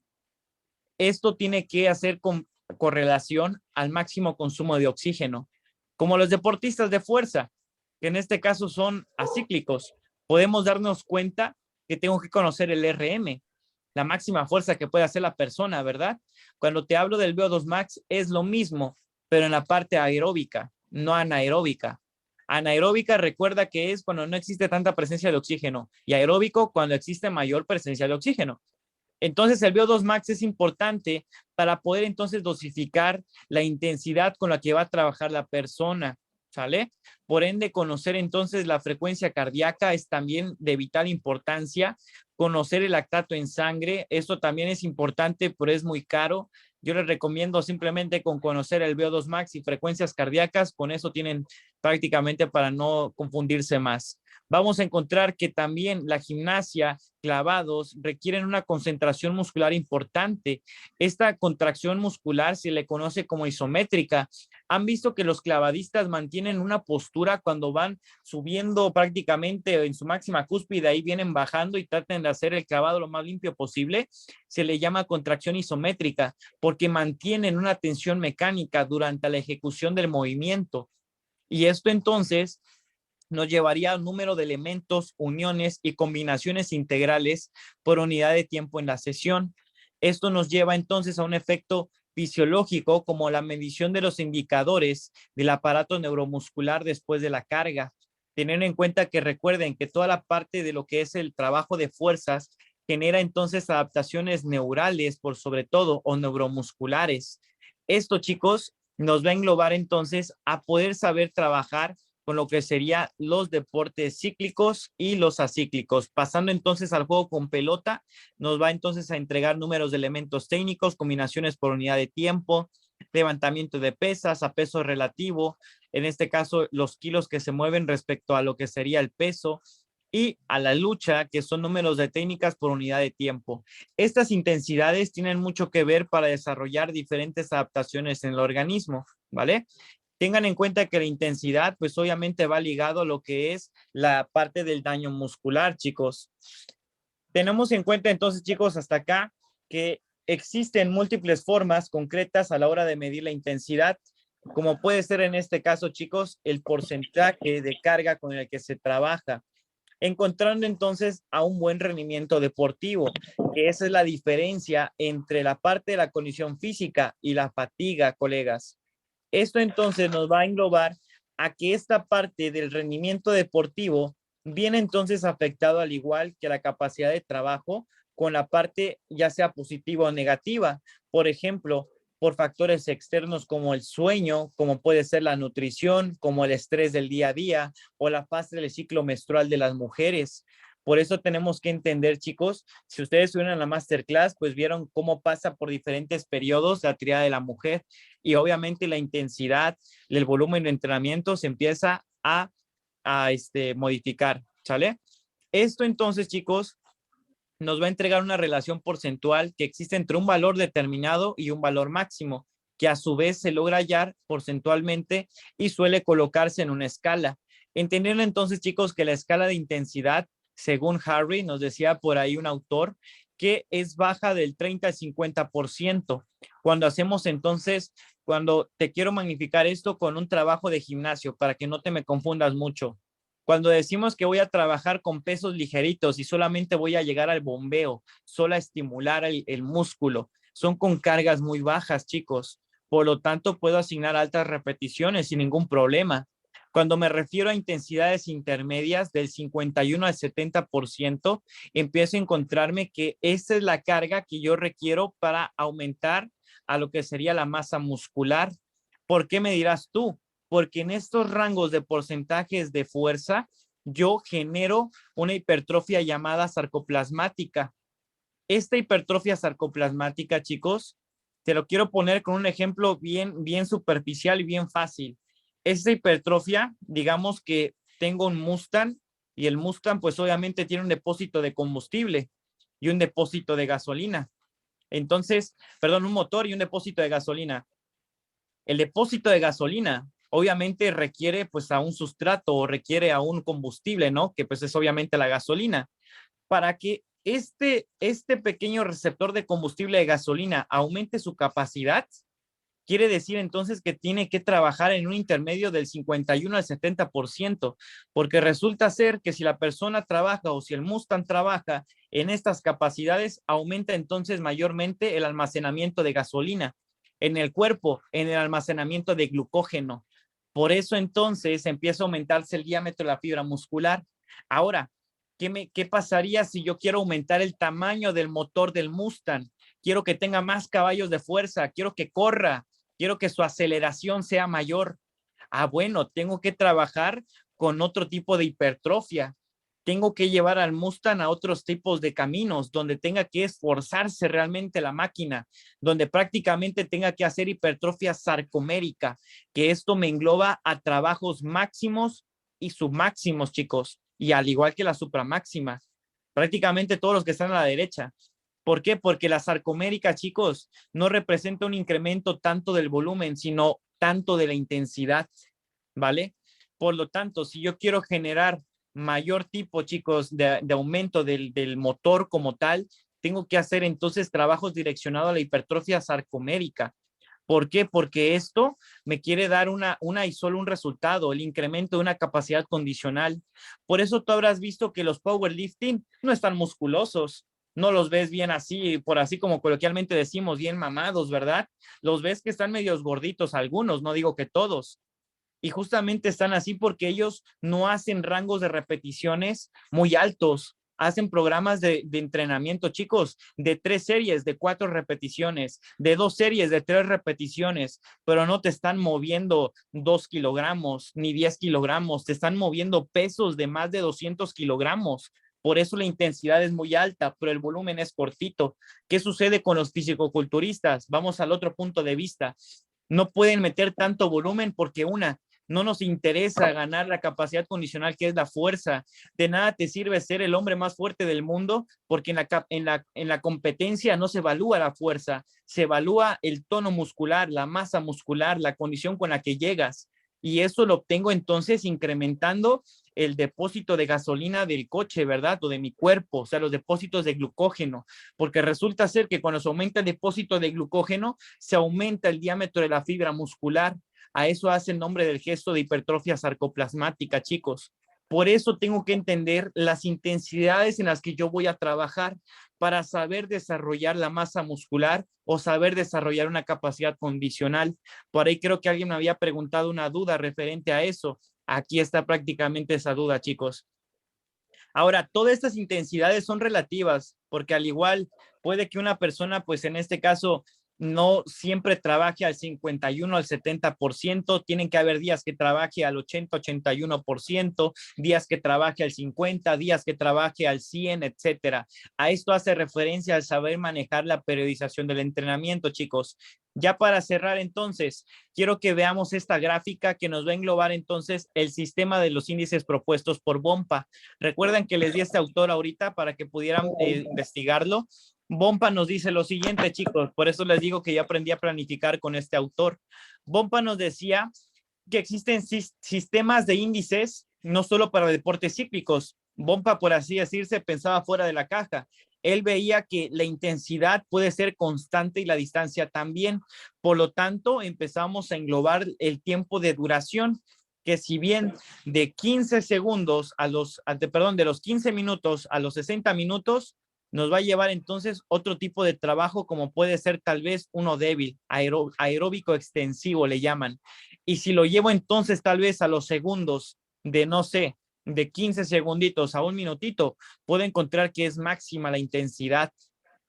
Speaker 1: Esto tiene que hacer con correlación al máximo consumo de oxígeno. Como los deportistas de fuerza, que en este caso son acíclicos, podemos darnos cuenta que tengo que conocer el RM, la máxima fuerza que puede hacer la persona, ¿verdad? Cuando te hablo del VO2 max es lo mismo, pero en la parte aeróbica, no anaeróbica. Anaeróbica, recuerda que es cuando no existe tanta presencia de oxígeno, y aeróbico cuando existe mayor presencia de oxígeno. Entonces el VO2 max es importante para poder entonces dosificar la intensidad con la que va a trabajar la persona, ¿sale? Por ende, conocer entonces la frecuencia cardíaca es también de vital importancia. Conocer el lactato en sangre, esto también es importante, pero es muy caro. Yo les recomiendo simplemente con conocer el VO2 max y frecuencias cardíacas, con eso tienen prácticamente para no confundirse más. Vamos a encontrar que también la gimnasia, clavados, requieren una concentración muscular importante. Esta contracción muscular se le conoce como isométrica. Han visto que los clavadistas mantienen una postura cuando van subiendo prácticamente en su máxima cúspide, ahí vienen bajando y tratan de hacer el clavado lo más limpio posible. Se le llama contracción isométrica porque mantienen una tensión mecánica durante la ejecución del movimiento. Y esto entonces nos llevaría a un número de elementos, uniones y combinaciones integrales por unidad de tiempo en la sesión. Esto nos lleva entonces a un efecto fisiológico como la medición de los indicadores del aparato neuromuscular después de la carga. Tener en cuenta que recuerden que toda la parte de lo que es el trabajo de fuerzas genera entonces adaptaciones neurales por sobre todo o neuromusculares. Esto, chicos, nos va a englobar entonces a poder saber trabajar con lo que serían los deportes cíclicos y los acíclicos. Pasando entonces al juego con pelota, nos va entonces a entregar números de elementos técnicos, combinaciones por unidad de tiempo, levantamiento de pesas a peso relativo, en este caso los kilos que se mueven respecto a lo que sería el peso, y a la lucha, que son números de técnicas por unidad de tiempo. Estas intensidades tienen mucho que ver para desarrollar diferentes adaptaciones en el organismo, ¿vale? Tengan en cuenta que la intensidad, pues obviamente va ligado a lo que es la parte del daño muscular, chicos. Tenemos en cuenta entonces, chicos, hasta acá, que existen múltiples formas concretas a la hora de medir la intensidad, como puede ser en este caso, chicos, el porcentaje de carga con el que se trabaja, encontrando entonces a un buen rendimiento deportivo, que esa es la diferencia entre la parte de la condición física y la fatiga, colegas. Esto entonces nos va a englobar a que esta parte del rendimiento deportivo viene entonces afectado al igual que la capacidad de trabajo con la parte ya sea positiva o negativa. Por ejemplo, por factores externos como el sueño, como puede ser la nutrición, como el estrés del día a día o la fase del ciclo menstrual de las mujeres. Por eso tenemos que entender, chicos, si ustedes estuvieron en la masterclass, pues vieron cómo pasa por diferentes periodos la triada de la mujer y obviamente la intensidad, el volumen de entrenamiento se empieza a modificar, ¿sale? Esto entonces, chicos, nos va a entregar una relación porcentual que existe entre un valor determinado y un valor máximo, que a su vez se logra hallar porcentualmente y suele colocarse en una escala. Entendiendo entonces, chicos, que la escala de intensidad, según Harry, nos decía por ahí un autor, que es baja del 30 al 50%. Cuando hacemos entonces, cuando te quiero magnificar esto con un trabajo de gimnasio, para que no te me confundas mucho. Cuando decimos que voy a trabajar con pesos ligeritos y solamente voy a llegar al bombeo, solo a estimular el músculo, son con cargas muy bajas, chicos. Por lo tanto, puedo asignar altas repeticiones sin ningún problema. Cuando me refiero a intensidades intermedias del 51 al 70%, empiezo a encontrarme que esta es la carga que yo requiero para aumentar a lo que sería la masa muscular. ¿Por qué me dirás tú? Porque en estos rangos de porcentajes de fuerza, yo genero una hipertrofia llamada sarcoplasmática. Esta hipertrofia sarcoplasmática, chicos, te lo quiero poner con un ejemplo bien superficial y bien fácil. Esta hipertrofia, digamos que tengo un Mustang y el Mustang pues obviamente tiene un depósito de combustible y un depósito de gasolina. Entonces, perdón, un motor y un depósito de gasolina. El depósito de gasolina obviamente requiere pues a un sustrato o requiere a un combustible, ¿no? Que pues es obviamente la gasolina. Para que este pequeño receptor de combustible de gasolina aumente su capacidad, quiere decir entonces que tiene que trabajar en un intermedio del 51 al 70%, porque resulta ser que si la persona trabaja o si el Mustang trabaja en estas capacidades, aumenta entonces mayormente el almacenamiento de gasolina en el cuerpo, en el almacenamiento de glucógeno. Por eso entonces empieza a aumentarse el diámetro de la fibra muscular. Ahora, ¿qué pasaría si yo quiero aumentar el tamaño del motor del Mustang? Quiero que tenga más caballos de fuerza, quiero que corra, quiero que su aceleración sea mayor. Bueno, tengo que trabajar con otro tipo de hipertrofia. Tengo que llevar al Mustang a otros tipos de caminos donde tenga que esforzarse realmente la máquina, donde prácticamente tenga que hacer hipertrofia sarcomérica, que esto me engloba a trabajos máximos y submáximos, chicos, y al igual que la supramáxima, prácticamente todos los que están a la derecha. ¿Por qué? Porque la sarcomérica, chicos, no representa un incremento tanto del volumen, sino tanto de la intensidad, ¿vale? Por lo tanto, si yo quiero generar mayor tipo, chicos, de aumento del motor como tal, tengo que hacer entonces trabajos direccionados a la hipertrofia sarcomérica. ¿Por qué? Porque esto me quiere dar una y solo un resultado, el incremento de una capacidad condicional. Por eso tú habrás visto que los powerlifting no están musculosos, no los ves bien así, por así como coloquialmente decimos, bien mamados, ¿verdad? Los ves que están medios gorditos algunos, no digo que todos. Y justamente están así porque ellos no hacen rangos de repeticiones muy altos, hacen programas de entrenamiento, chicos, de 3 series, de 4 repeticiones, de 2 series, de 3 repeticiones, pero no te están moviendo 2 kilogramos ni 10 kilogramos, te están moviendo pesos de más de 200 kilogramos. Por eso la intensidad es muy alta, pero el volumen es cortito. ¿Qué sucede con los fisicoculturistas? Vamos al otro punto de vista. No pueden meter tanto volumen porque no nos interesa ganar la capacidad condicional que es la fuerza. De nada te sirve ser el hombre más fuerte del mundo porque en la competencia no se evalúa la fuerza, se evalúa el tono muscular, la masa muscular, la condición con la que llegas. Y eso lo obtengo entonces incrementando el depósito de gasolina del coche, ¿verdad? O de mi cuerpo, o sea, los depósitos de glucógeno, porque resulta ser que cuando se aumenta el depósito de glucógeno, se aumenta el diámetro de la fibra muscular. A eso hace el nombre del gesto de hipertrofia sarcoplasmática, chicos. Por eso tengo que entender las intensidades en las que yo voy a trabajar para saber desarrollar la masa muscular o saber desarrollar una capacidad condicional. Por ahí creo que alguien me había preguntado una duda referente a eso. Aquí está prácticamente esa duda, chicos. Ahora, todas estas intensidades son relativas, porque al igual puede que una persona, pues en este caso, no siempre trabaje al 51, al 70%, tienen que haber días que trabaje al 80, 81%, días que trabaje al 50, días que trabaje al 100, etcétera. A esto hace referencia al saber manejar la periodización del entrenamiento, chicos. Ya para cerrar entonces, quiero que veamos esta gráfica que nos va a englobar entonces el sistema de los índices propuestos por Bompa. Recuerden que les di este autor ahorita para que pudieran investigarlo. Bompa nos dice lo siguiente, chicos, por eso les digo que ya aprendí a planificar con este autor. Bompa nos decía que existen sistemas de índices no solo para deportes cíclicos. Bompa, por así decirse, pensaba fuera de la caja. Él veía que la intensidad puede ser constante y la distancia también. Por lo tanto, empezamos a englobar el tiempo de duración, que si bien de 15 segundos de los 15 minutos a los 60 minutos, nos va a llevar entonces otro tipo de trabajo como puede ser tal vez uno débil, aeróbico extensivo le llaman. Y si lo llevo entonces tal vez a los segundos de, no sé, de 15 segunditos a un minutito, puedo encontrar que es máxima la intensidad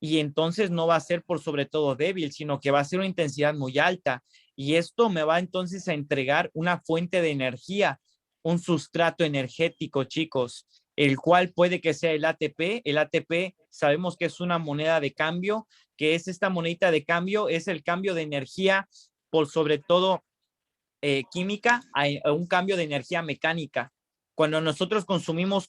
Speaker 1: y entonces no va a ser por sobre todo débil, sino que va a ser una intensidad muy alta. Y esto me va entonces a entregar una fuente de energía, un sustrato energético, chicos, el cual puede que sea el ATP. El ATP sabemos que es una moneda de cambio, que es esta monedita de cambio, es el cambio de energía por sobre todo química a un cambio de energía mecánica. Cuando nosotros consumimos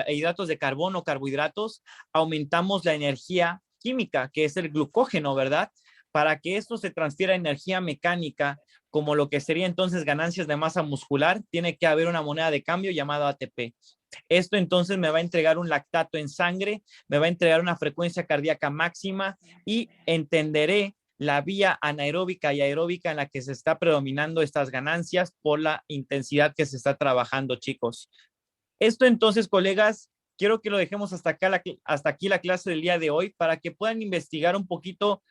Speaker 1: hidratos de carbono o carbohidratos, aumentamos la energía química, que es el glucógeno, ¿verdad? Para que esto se transfiera a energía mecánica, como lo que sería entonces ganancias de masa muscular, tiene que haber una moneda de cambio llamada ATP. Esto entonces me va a entregar un lactato en sangre, me va a entregar una frecuencia cardíaca máxima y entenderé la vía anaeróbica y aeróbica en la que se está predominando estas ganancias por la intensidad que se está trabajando, chicos. Esto entonces, colegas, quiero que lo dejemos hasta aquí la clase del día de hoy para que puedan investigar un poquito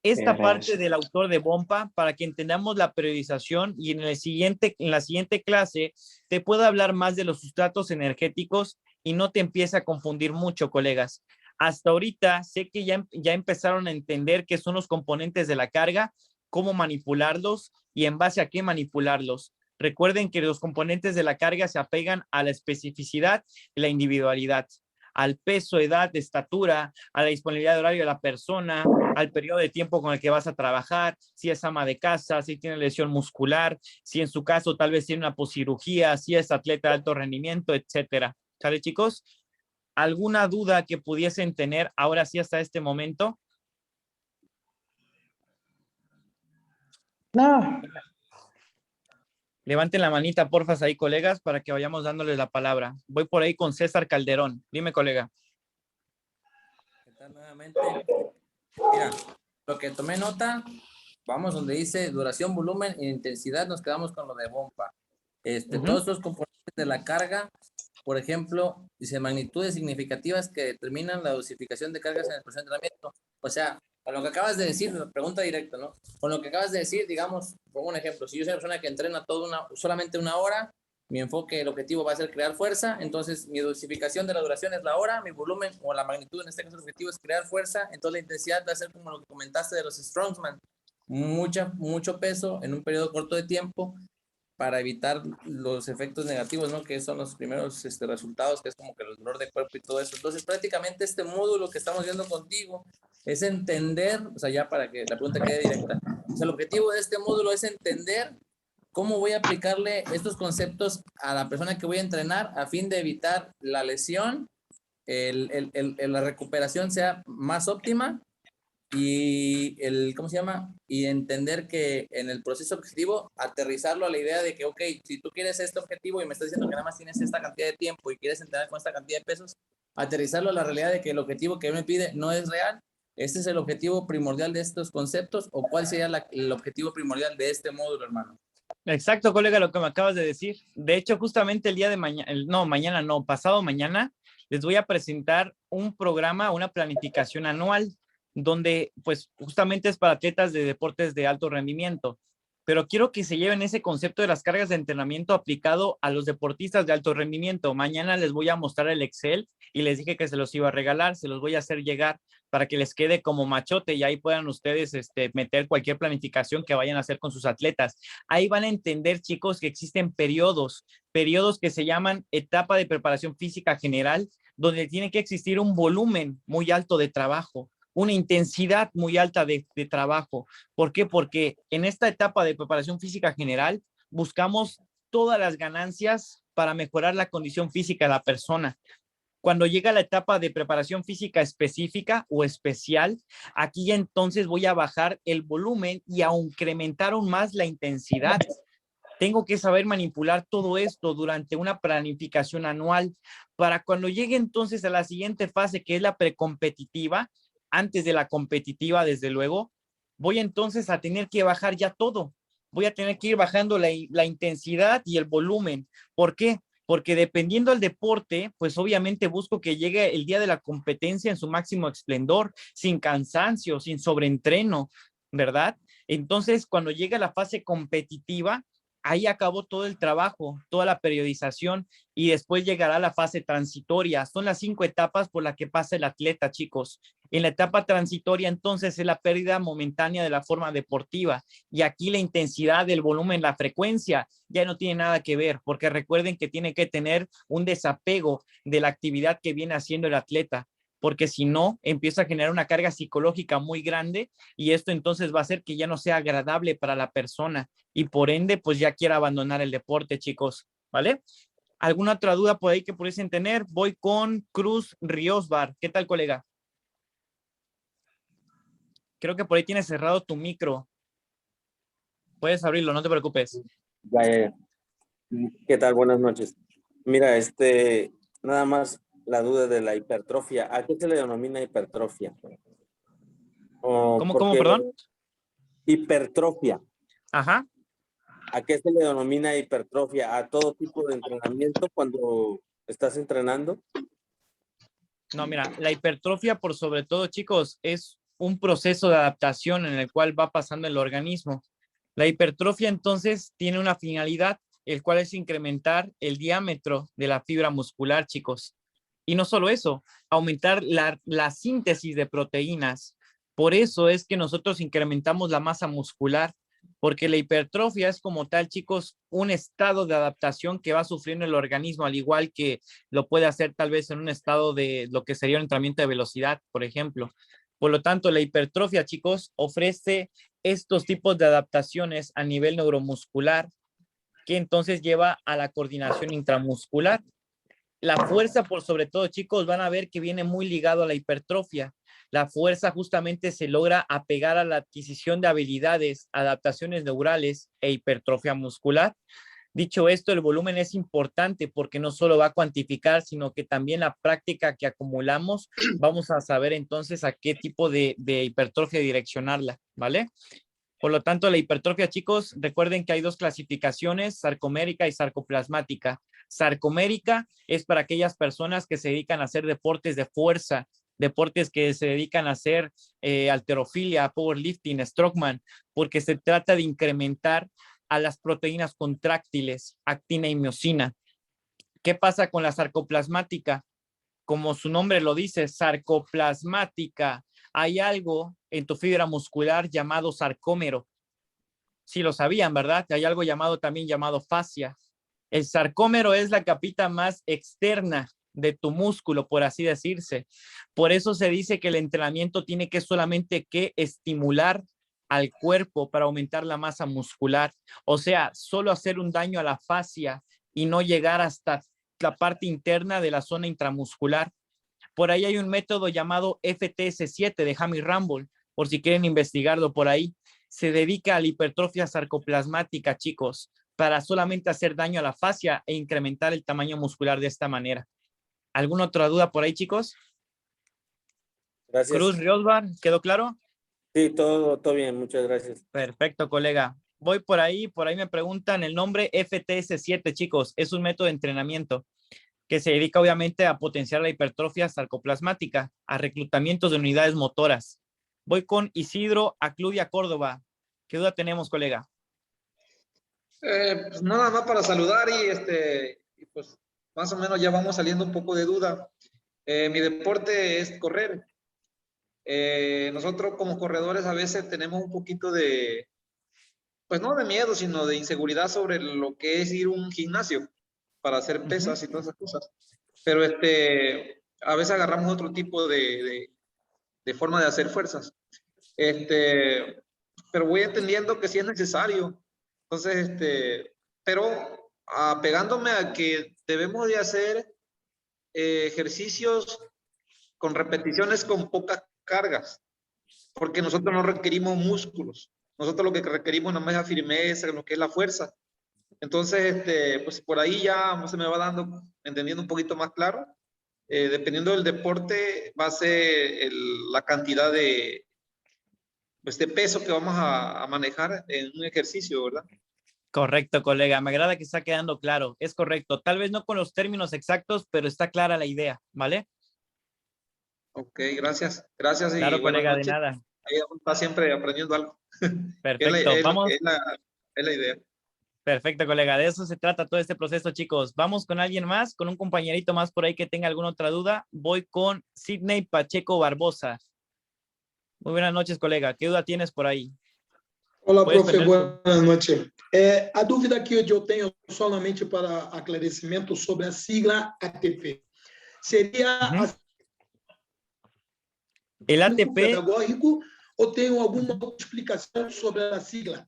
Speaker 1: esta parte del autor de Bompa para que entendamos la periodización y en la siguiente clase te pueda hablar más de los sustratos energéticos y no te empiece a confundir mucho, colegas. Hasta ahorita sé que ya empezaron a entender qué son los componentes de la carga, cómo manipularlos y en base a qué manipularlos. Recuerden que los componentes de la carga se apegan a la especificidad y la individualidad, al peso, edad, estatura, a la disponibilidad de horario de la persona, al periodo de tiempo con el que vas a trabajar, si es ama de casa, si tiene lesión muscular, si en su caso tal vez tiene una poscirugía, si es atleta de alto rendimiento, etcétera. ¿Sale, chicos? ¿Alguna duda que pudiesen tener ahora sí hasta este momento?
Speaker 6: No.
Speaker 1: Levanten la manita, porfas, ahí, colegas, para que vayamos dándoles la palabra. Voy por ahí con César Calderón. Dime, colega.
Speaker 2: ¿Qué tal nuevamente? Mira, lo que tomé nota, vamos donde dice duración, volumen e intensidad, nos quedamos con lo de Bompa. Todos los componentes de la carga por ejemplo, dice magnitudes significativas que determinan la dosificación de cargas en el proceso de entrenamiento. O sea, con lo que acabas de decir, pregunta directa, ¿no? Con lo que acabas de decir, digamos, pongo un ejemplo, si yo soy una persona que entrena solamente una hora, mi enfoque, el objetivo va a ser crear fuerza, entonces mi dosificación de la duración es la hora, mi volumen o la magnitud, en este caso el objetivo es crear fuerza, entonces la intensidad va a ser como lo que comentaste de los strongman, mucho peso en un periodo corto de tiempo para evitar los efectos negativos, ¿no? Que son los primeros resultados, que es como que el dolor de cuerpo y todo eso. Entonces prácticamente este módulo que estamos viendo contigo es entender, o sea, ya para que la pregunta quede directa, o sea, el objetivo de este módulo es entender cómo voy a aplicarle estos conceptos a la persona que voy a entrenar a fin de evitar la lesión, la recuperación sea más óptima y ¿cómo se llama? Y entender que en el proceso objetivo, aterrizarlo a la idea de que, ok, si tú quieres este objetivo y me estás diciendo que nada más tienes esta cantidad de tiempo y quieres entrenar con esta cantidad de pesos, aterrizarlo a la realidad de que el objetivo que me pide no es real. ¿Este es el objetivo primordial de estos conceptos o cuál sería el objetivo primordial de este módulo, hermano?
Speaker 1: Exacto, colega, lo que me acabas de decir. De hecho, justamente el día de mañana, pasado mañana, les voy a presentar un programa, una planificación anual, donde pues justamente es para atletas de deportes de alto rendimiento. Pero quiero que se lleven ese concepto de las cargas de entrenamiento aplicado a los deportistas de alto rendimiento. Mañana les voy a mostrar el Excel y les dije que se los iba a regalar, se los voy a hacer llegar para que les quede como machote y ahí puedan ustedes meter cualquier planificación que vayan a hacer con sus atletas. Ahí van a entender, chicos, que existen periodos que se llaman etapa de preparación física general, donde tiene que existir un volumen muy alto de trabajo, una intensidad muy alta de trabajo. ¿Por qué? Porque en esta etapa de preparación física general buscamos todas las ganancias para mejorar la condición física de la persona. Cuando llega la etapa de preparación física específica o especial, aquí ya entonces voy a bajar el volumen y a incrementar aún más la intensidad. Tengo que saber manipular todo esto durante una planificación anual para cuando llegue entonces a la siguiente fase, que es la precompetitiva, antes de la competitiva, desde luego, voy entonces a tener que bajar ya todo. Voy a tener que ir bajando la intensidad y el volumen. ¿Por qué? Porque dependiendo del deporte, pues obviamente busco que llegue el día de la competencia en su máximo esplendor, sin cansancio, sin sobreentreno, ¿verdad? Entonces, cuando llega la fase competitiva, ahí acabó todo el trabajo, toda la periodización y después llegará la fase transitoria. Son las 5 etapas por las que pasa el atleta, chicos. En la etapa transitoria, entonces, es la pérdida momentánea de la forma deportiva y aquí la intensidad, el volumen, la frecuencia ya no tiene nada que ver, porque recuerden que tiene que tener un desapego de la actividad que viene haciendo el atleta, porque si no, empieza a generar una carga psicológica muy grande y esto entonces va a hacer que ya no sea agradable para la persona y por ende, pues ya quiera abandonar el deporte, chicos, ¿vale? ¿Alguna otra duda por ahí que pudiesen tener? Voy con Cruz Riosbar. ¿Qué tal, colega? Creo que por ahí tienes cerrado tu micro. Puedes abrirlo, no te preocupes.
Speaker 6: Ya. ¿Qué tal? Buenas noches. Mira, nada más la duda de la hipertrofia. ¿A qué se le denomina hipertrofia?
Speaker 1: ¿Cómo, perdón?
Speaker 6: Hipertrofia.
Speaker 1: Ajá.
Speaker 6: ¿A qué se le denomina hipertrofia? ¿A todo tipo de entrenamiento cuando estás entrenando?
Speaker 1: No, mira, la hipertrofia por sobre todo, chicos, es un proceso de adaptación en el cual va pasando el organismo. La hipertrofia entonces tiene una finalidad, el cual es incrementar el diámetro de la fibra muscular, chicos. Y no solo eso, aumentar la síntesis de proteínas. Por eso es que nosotros incrementamos la masa muscular, porque la hipertrofia es como tal, chicos, un estado de adaptación que va sufriendo el organismo, al igual que lo puede hacer tal vez en un estado de lo que sería un entrenamiento de velocidad, por ejemplo. Por lo tanto, la hipertrofia, chicos, ofrece estos tipos de adaptaciones a nivel neuromuscular, que entonces lleva a la coordinación intramuscular. La fuerza, por sobre todo, chicos, van a ver que viene muy ligado a la hipertrofia. La fuerza justamente se logra apegar a la adquisición de habilidades, adaptaciones neurales e hipertrofia muscular. Dicho esto, el volumen es importante porque no solo va a cuantificar, sino que también la práctica que acumulamos, vamos a saber entonces a qué tipo de hipertrofia direccionarla, ¿vale? Por lo tanto, la hipertrofia, chicos, recuerden que hay 2 clasificaciones, sarcomérica y sarcoplasmática. Sarcomérica es para aquellas personas que se dedican a hacer deportes de fuerza, deportes que se dedican a hacer halterofilia, powerlifting, strongman, porque se trata de incrementar a las proteínas contráctiles, actina y miosina. ¿Qué pasa con la sarcoplasmática? Como su nombre lo dice, sarcoplasmática. Hay algo en tu fibra muscular llamado sarcómero. Sí lo sabían, ¿verdad? Hay algo también llamado fascia. El sarcómero es la capita más externa de tu músculo, por así decirse. Por eso se dice que el entrenamiento tiene que solamente que estimular al cuerpo para aumentar la masa muscular. O sea, solo hacer un daño a la fascia y no llegar hasta la parte interna de la zona intramuscular. Por ahí hay un método llamado FTS7 de Jamie Ramble, por si quieren investigarlo por ahí. Se dedica a la hipertrofia sarcoplasmática, chicos, para solamente hacer daño a la fascia e incrementar el tamaño muscular de esta manera. ¿Alguna otra duda por ahí, chicos?
Speaker 6: Gracias.
Speaker 1: Cruz Riosbar, ¿quedó claro?
Speaker 6: Sí, todo bien, muchas gracias.
Speaker 1: Perfecto, colega. Voy por ahí me preguntan el nombre FTS7, chicos. Es un método de entrenamiento que se dedica obviamente a potenciar la hipertrofia sarcoplasmática, a reclutamientos de unidades motoras. Voy con Isidro Acludia Córdoba. ¿Qué duda tenemos, colega?
Speaker 7: Pues nada más para saludar y pues más o menos ya vamos saliendo un poco de duda. Mi deporte es correr. Nosotros como corredores a veces tenemos un poquito de, pues no de miedo, sino de inseguridad sobre lo que es ir a un gimnasio para hacer pesas y todas esas cosas. Pero a veces agarramos otro tipo de forma de hacer fuerzas. Pero voy entendiendo que sí es necesario. Entonces, pero apegándome a que debemos de hacer ejercicios con repeticiones con pocas cargas, porque nosotros no requerimos músculos. Nosotros lo que requerimos nada más es la firmeza, lo que es la fuerza. Entonces, pues por ahí ya se me va dando, entendiendo un poquito más claro. Dependiendo del deporte, va a ser la cantidad de peso que vamos a manejar en un ejercicio, ¿verdad?
Speaker 1: Correcto, colega. Me agrada que está quedando claro. Es correcto. Tal vez no con los términos exactos, pero está clara la idea, ¿vale?
Speaker 7: Ok, gracias. Gracias y
Speaker 1: claro,
Speaker 7: buenas
Speaker 1: colega,
Speaker 7: noches.
Speaker 1: de nada.
Speaker 7: Ahí está siempre aprendiendo algo.
Speaker 1: Perfecto. Vamos.
Speaker 7: Es la idea.
Speaker 1: Perfecto, colega. De eso se trata todo este proceso, chicos. Vamos con alguien más, con un compañerito más por ahí que tenga alguna otra duda. Voy con Sidney Pacheco Barbosa. Muy buenas noches, colega. ¿Qué duda tienes por ahí?
Speaker 8: Olá, profe, boa noite. A dúvida que eu tenho solamente para aclarecimento sobre a sigla ATP. Seria
Speaker 1: el ATP
Speaker 8: pedagógico ou tem alguma explicação sobre a sigla?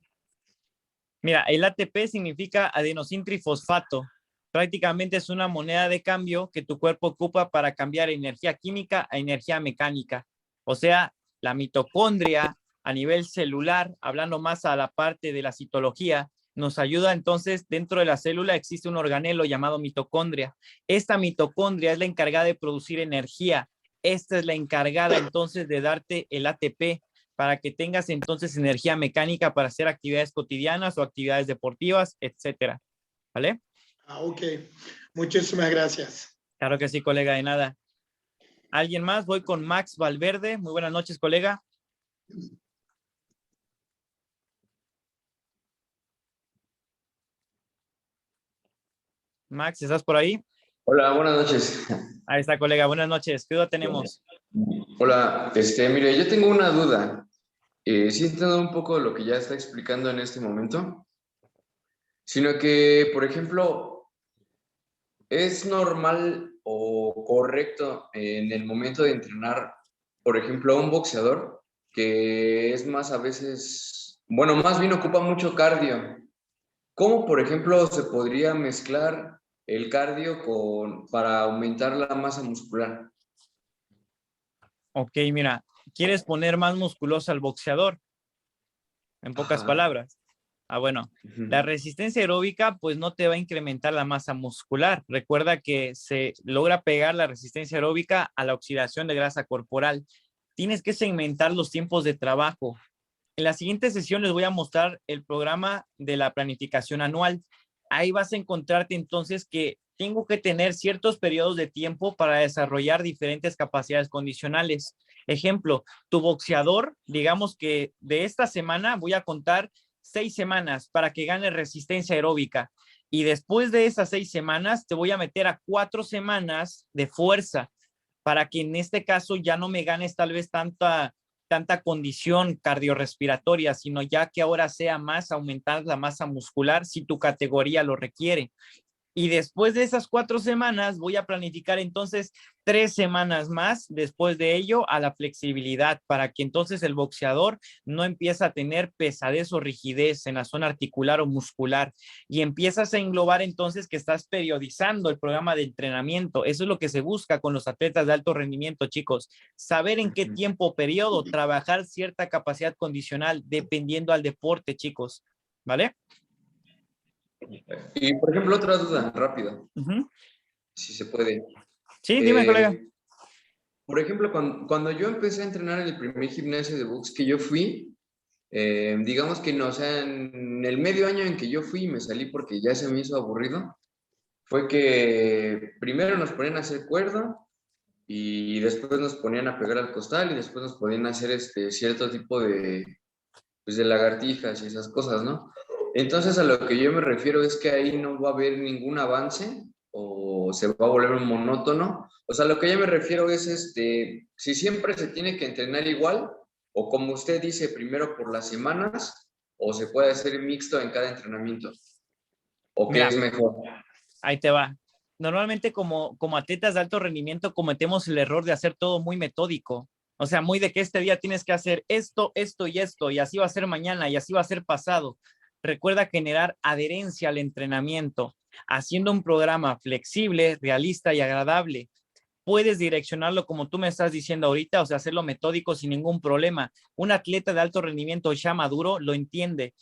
Speaker 1: Mira, el ATP significa adenosín trifosfato. Prácticamente es una moneda de cambio que tu cuerpo ocupa para cambiar energía química a energía mecánica. O sea, la mitocondria a nivel celular, hablando más a la parte de la citología, nos ayuda entonces, dentro de la célula existe un organelo llamado mitocondria. Esta mitocondria es la encargada de producir energía. Esta es la encargada entonces de darte el ATP para que tengas entonces energía mecánica para hacer actividades cotidianas o actividades deportivas, etcétera. ¿Vale?
Speaker 8: Ok. Muchísimas gracias.
Speaker 1: Claro que sí, colega, de nada. ¿Alguien más? Voy con Max Valverde. Muy buenas noches, colega. Max, ¿estás por ahí?
Speaker 9: Hola, buenas noches.
Speaker 1: Ahí está, colega. Buenas noches. ¿Qué duda tenemos?
Speaker 9: Hola, mire, yo tengo una duda. Sí entiendo un poco lo que ya está explicando en este momento, sino que, por ejemplo, ¿es normal o correcto en el momento de entrenar, por ejemplo, a un boxeador que es más a veces, bueno, más bien ocupa mucho cardio? ¿Cómo, por ejemplo, se podría mezclar el cardio para aumentar la masa muscular?
Speaker 1: Ok, mira, ¿quieres poner más musculoso al boxeador? En pocas palabras. Bueno, la resistencia aeróbica pues no te va a incrementar la masa muscular. Recuerda que se logra pegar la resistencia aeróbica a la oxidación de grasa corporal. Tienes que segmentar los tiempos de trabajo. En la siguiente sesión les voy a mostrar el programa de la planificación anual. ahí vas a encontrarte entonces que tengo que tener ciertos periodos de tiempo para desarrollar diferentes capacidades condicionales. Ejemplo, tu boxeador, digamos que de esta semana voy a contar 6 semanas para que gane resistencia aeróbica. Y después de esas 6 semanas, te voy a meter a 4 semanas de fuerza para que en este caso ya no me ganes tal vez tanta condición cardiorrespiratoria, sino ya que ahora sea más aumentar la masa muscular si tu categoría lo requiere. Y después de esas 4 semanas voy a planificar entonces 3 semanas más después de ello a la flexibilidad para que entonces el boxeador no empiece a tener pesadez o rigidez en la zona articular o muscular y empiezas a englobar entonces que estás periodizando el programa de entrenamiento. Eso es lo que se busca con los atletas de alto rendimiento, chicos. Saber en qué tiempo o periodo trabajar cierta capacidad condicional dependiendo al deporte, chicos. ¿Vale?
Speaker 9: Y, por ejemplo, otra duda, rápido, si se puede.
Speaker 1: Sí, dime, colega.
Speaker 9: Por ejemplo, cuando yo empecé a entrenar en el primer gimnasio de box que yo fui, digamos que no, o sea, en el medio año en que yo fui y me salí porque ya se me hizo aburrido, fue que primero nos ponían a hacer cuerda y después nos ponían a pegar al costal y después nos ponían a hacer cierto tipo de, pues, de lagartijas y esas cosas, ¿no? Entonces a lo que yo me refiero es que ahí no va a haber ningún avance o se va a volver un monótono. O sea, lo que yo me refiero es, si siempre se tiene que entrenar igual o como usted dice, primero por las semanas o se puede hacer mixto en cada entrenamiento. ¿O qué es mejor?
Speaker 1: Ahí te va. Normalmente como atletas de alto rendimiento cometemos el error de hacer todo muy metódico. O sea, muy de que este día tienes que hacer esto, esto y esto, y así va a ser mañana, y así va a ser pasado. Recuerda generar adherencia al entrenamiento, haciendo un programa flexible, realista y agradable. Puedes direccionarlo como tú me estás diciendo ahorita, o sea, hacerlo metódico sin ningún problema. Un atleta de alto rendimiento ya maduro lo entiende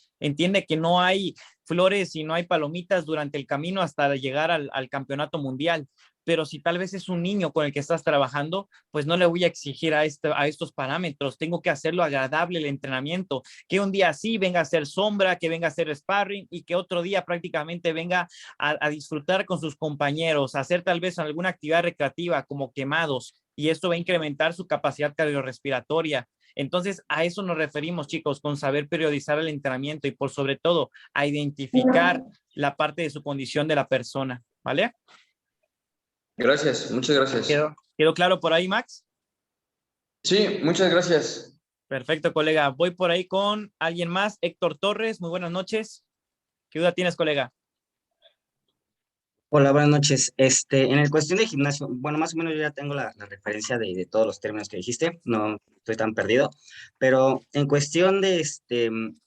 Speaker 1: que no hay flores y no hay palomitas durante el camino hasta llegar al campeonato mundial. Pero si tal vez es un niño con el que estás trabajando, pues no le voy a exigir a estos parámetros. Tengo que hacerlo agradable el entrenamiento. Que un día sí venga a ser sombra, que venga a ser sparring y que otro día prácticamente venga a disfrutar con sus compañeros, a hacer tal vez alguna actividad recreativa como quemados. Y esto va a incrementar su capacidad cardiorrespiratoria. Entonces, a eso nos referimos, chicos, con saber periodizar el entrenamiento y por sobre todo a identificar la parte de su condición de la persona, ¿vale?
Speaker 9: Gracias, muchas gracias.
Speaker 1: ¿Quedó claro por ahí, Max?
Speaker 9: Sí, muchas gracias.
Speaker 1: Perfecto, colega. Voy por ahí con alguien más. Héctor Torres, muy buenas noches. ¿Qué duda tienes, colega?
Speaker 10: Hola, buenas noches. En el cuestión de gimnasio, bueno, más o menos yo ya tengo la referencia de todos los términos que dijiste, no estoy tan perdido, pero en cuestión de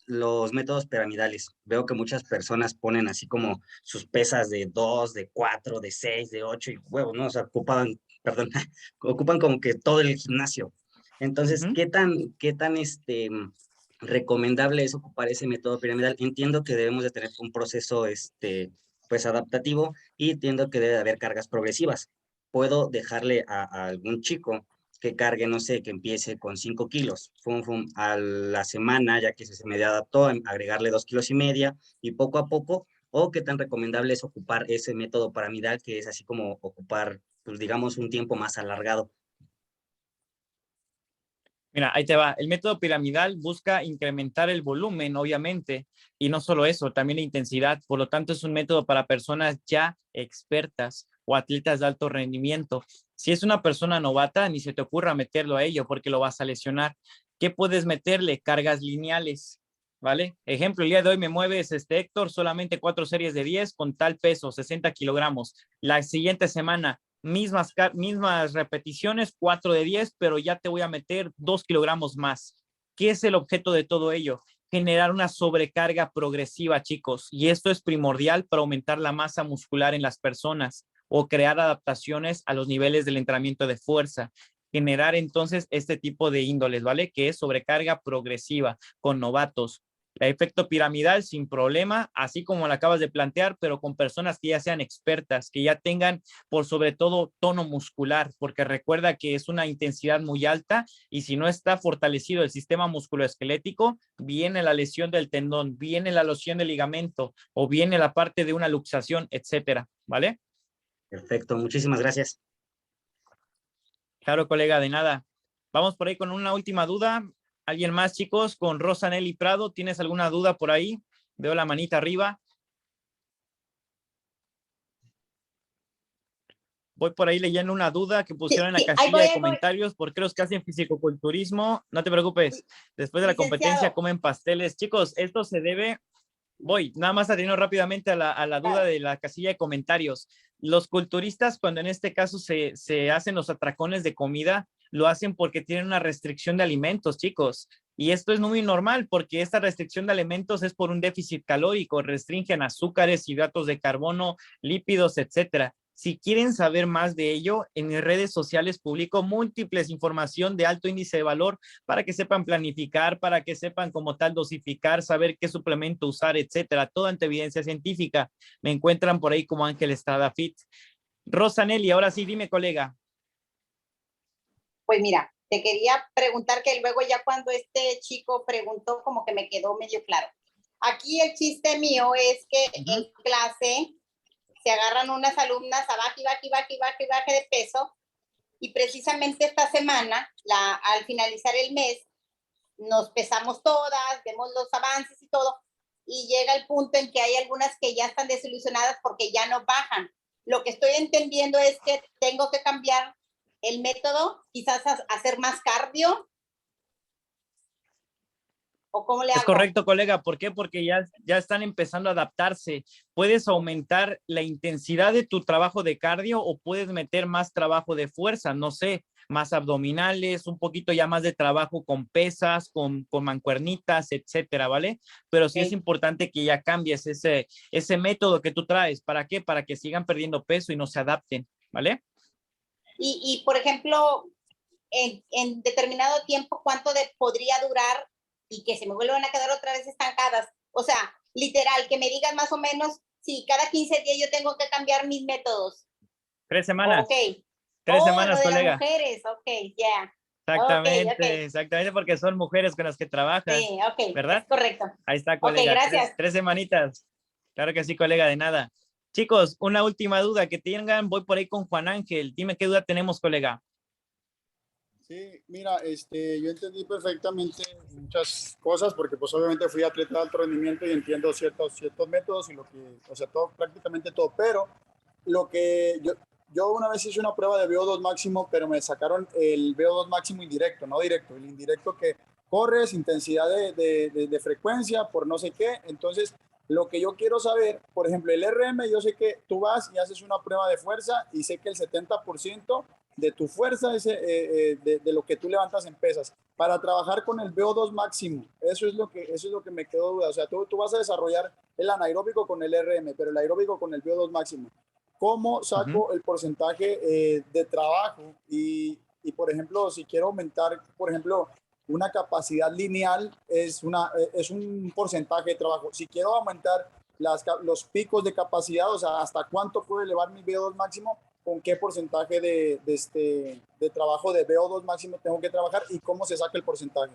Speaker 10: los métodos piramidales, veo que muchas personas ponen así como sus pesas de 2, de 4, de 6, de 8 y huevos, ¿no? O sea, ocupan como que todo el gimnasio. Entonces, ¿qué tan recomendable es ocupar ese método piramidal? Entiendo que debemos de tener un proceso, pues adaptativo y entiendo que debe haber cargas progresivas. Puedo dejarle a algún chico que cargue, no sé, que empiece con 5 kilos, a la semana, ya que se medio adaptó, agregarle 2,5 kilos y poco a poco, o qué tan recomendable es ocupar ese método piramidal que es así como ocupar, pues digamos, un tiempo más alargado.
Speaker 1: Mira, ahí te va. El método piramidal busca incrementar el volumen, obviamente, y no solo eso, también la intensidad. Por lo tanto, es un método para personas ya expertas o atletas de alto rendimiento. Si es una persona novata, ni se te ocurra meterlo a ello porque lo vas a lesionar. ¿Qué puedes meterle? Cargas lineales, ¿vale? Ejemplo, el día de hoy me mueves, Héctor, solamente 4 series de 10 con tal peso, 60 kilogramos. La siguiente semana, mismas repeticiones, 4 de 10, pero ya te voy a meter 2 kilogramos más. ¿Qué es el objeto de todo ello? Generar una sobrecarga progresiva, chicos, y esto es primordial para aumentar la masa muscular en las personas o crear adaptaciones a los niveles del entrenamiento de fuerza. Generar entonces este tipo de índoles, ¿vale? Que es sobrecarga progresiva con novatos. El efecto piramidal sin problema, así como lo acabas de plantear, pero con personas que ya sean expertas, que ya tengan por sobre todo tono muscular, porque recuerda que es una intensidad muy alta y si no está fortalecido el sistema musculoesquelético, viene la lesión del tendón, viene la lesión del ligamento o viene la parte de una luxación, etcétera, ¿vale?
Speaker 10: Perfecto, muchísimas gracias.
Speaker 1: Claro, colega, de nada. Vamos por ahí con una última duda. ¿Alguien más, chicos? Con Rosa Nelly Prado, ¿tienes alguna duda por ahí? Veo la manita arriba. Voy por ahí leyendo una duda que pusieron en la casilla de comentarios. ¿Por qué los que hacen fisicoculturismo? No te preocupes. Después de la competencia comen pasteles. Chicos, esto se debe... Voy, nada más atendiendo rápidamente a la duda de la casilla de comentarios. Los culturistas, cuando en este caso se hacen los atracones de comida, lo hacen porque tienen una restricción de alimentos, chicos. Y esto es muy normal porque esta restricción de alimentos es por un déficit calórico. Restringen azúcares, hidratos de carbono, lípidos, etcétera. Si quieren saber más de ello, en mis redes sociales publico múltiples información de alto índice de valor para que sepan planificar, para que sepan como tal dosificar, saber qué suplemento usar, etcétera. Todo ante evidencia científica. Me encuentran por ahí como Ángel Estrada Fit. Rosa Nelly, ahora sí, dime, colega.
Speaker 3: Pues mira, te quería preguntar que luego ya cuando este chico preguntó como que me quedó medio claro. Aquí el chiste mío es que en clase se agarran unas alumnas a baje de peso y precisamente esta semana, al finalizar el mes, nos pesamos todas, vemos los avances y todo, y llega el punto en que hay algunas que ya están desilusionadas porque ya no bajan. Lo que estoy entendiendo es que tengo que cambiar el método, quizás hacer más cardio. ¿O cómo le hago?
Speaker 1: Es correcto, colega. ¿Por qué? Porque ya están empezando a adaptarse. Puedes aumentar la intensidad de tu trabajo de cardio o puedes meter más trabajo de fuerza, no sé, más abdominales, un poquito ya más de trabajo con pesas, con mancuernitas, etcétera, ¿vale? Pero sí es importante que ya cambies ese método que tú traes. ¿Para qué? Para que sigan perdiendo peso y no se adapten, ¿vale?
Speaker 3: Y por ejemplo, en determinado tiempo, ¿cuánto podría durar y que se me vuelvan a quedar otra vez estancadas? O sea, literal, que me digan más o menos si cada 15 días yo tengo que cambiar mis métodos.
Speaker 1: 3 semanas.
Speaker 3: Ok.
Speaker 1: 3 semanas,
Speaker 3: lo de
Speaker 1: colega.
Speaker 3: las mujeres, ok, ya. Yeah.
Speaker 1: Exactamente, exactamente, porque son mujeres con las que trabajas.
Speaker 3: Sí, ok,
Speaker 1: ¿verdad?
Speaker 3: es correcto.
Speaker 1: Ahí está, colega.
Speaker 3: Ok, gracias.
Speaker 1: 3 semanitas. Claro que sí, colega, de nada. Chicos, una última duda que tengan, voy por ahí con Juan Ángel. Dime qué duda tenemos, colega.
Speaker 4: Sí, mira, yo entendí perfectamente muchas cosas porque pues obviamente fui atleta de alto rendimiento y entiendo ciertos métodos y prácticamente todo, pero lo que yo una vez hice una prueba de VO2 máximo, pero me sacaron el VO2 máximo indirecto, no directo, el indirecto que corres, intensidad de frecuencia por no sé qué. Entonces, lo que yo quiero saber, por ejemplo, el RM, yo sé que tú vas y haces una prueba de fuerza y sé que el 70% de tu fuerza es de lo que tú levantas en pesas. Para trabajar con el VO2 máximo, eso es lo que me quedó duda. O sea, tú vas a desarrollar el anaeróbico con el RM, pero el aeróbico con el VO2 máximo. ¿Cómo saco el porcentaje de trabajo? Y, por ejemplo, si quiero aumentar, por ejemplo, una capacidad lineal es un porcentaje de trabajo. Si quiero aumentar los picos de capacidad, o sea, hasta cuánto puedo elevar mi VO2 máximo, con qué porcentaje de trabajo de VO2 máximo tengo que trabajar y cómo se saca el porcentaje.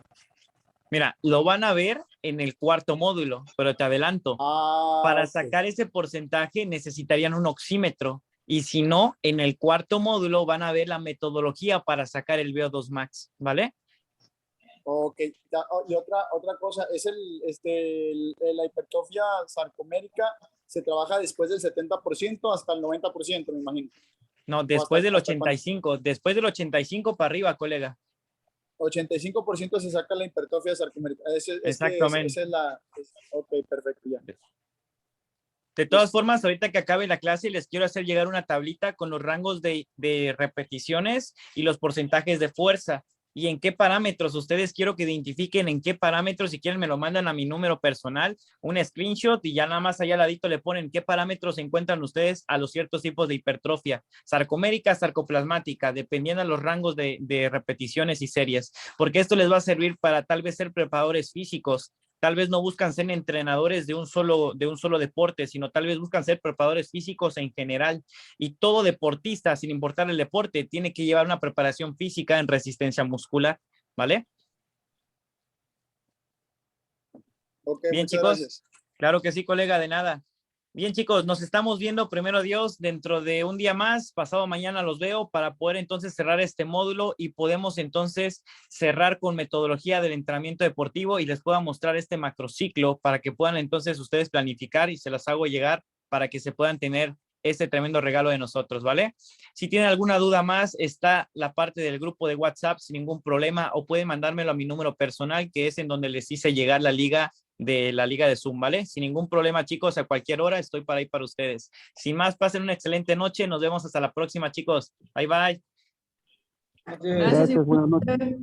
Speaker 1: Mira, lo van a ver en el 4º módulo, pero te adelanto. Para sacar ese porcentaje necesitarían un oxímetro y si no, en el 4º módulo van a ver la metodología para sacar el VO2 max, ¿vale?
Speaker 4: Ok, y otra cosa, es la hipertrofia sarcomérica se trabaja después del 70% hasta el 90%, me imagino.
Speaker 1: No, después del 85%, después del 85% para arriba, colega.
Speaker 4: 85% se saca la hipertrofia sarcomérica.
Speaker 1: Exactamente.
Speaker 4: Ok, perfecto, ya.
Speaker 1: De todas formas, ahorita que acabe la clase, les quiero hacer llegar una tablita con los rangos de repeticiones y los porcentajes de fuerza. Y en qué parámetros, ustedes quiero que identifiquen en qué parámetros, si quieren me lo mandan a mi número personal, un screenshot y ya nada más allá al ladito le ponen qué parámetros se encuentran ustedes a los ciertos tipos de hipertrofia, sarcomérica, sarcoplasmática, dependiendo de los rangos de repeticiones y series, porque esto les va a servir para tal vez ser preparadores físicos, tal vez no buscan ser entrenadores de un solo deporte, sino tal vez buscan ser preparadores físicos en general. Y todo deportista, sin importar el deporte, tiene que llevar una preparación física en resistencia muscular, ¿vale?
Speaker 4: Ok,
Speaker 1: Bien,
Speaker 4: muchas
Speaker 1: chicos.
Speaker 4: gracias.
Speaker 1: Claro que sí, colega, de nada. Bien, chicos, nos estamos viendo, primero Dios, dentro de un día más, pasado mañana los veo para poder entonces cerrar este módulo y podemos entonces cerrar con metodología del entrenamiento deportivo y les pueda mostrar este macrociclo para que puedan entonces ustedes planificar y se las hago llegar para que se puedan tener este tremendo regalo de nosotros, ¿vale? Si tienen alguna duda más, está la parte del grupo de WhatsApp sin ningún problema o pueden mandármelo a mi número personal, que es en donde les hice llegar la liga de Zoom, ¿vale? Sin ningún problema, chicos, a cualquier hora estoy para ahí para ustedes. Sin más, pasen una excelente noche. Nos vemos hasta la próxima, chicos. Bye, bye.
Speaker 11: Gracias, buenas noches.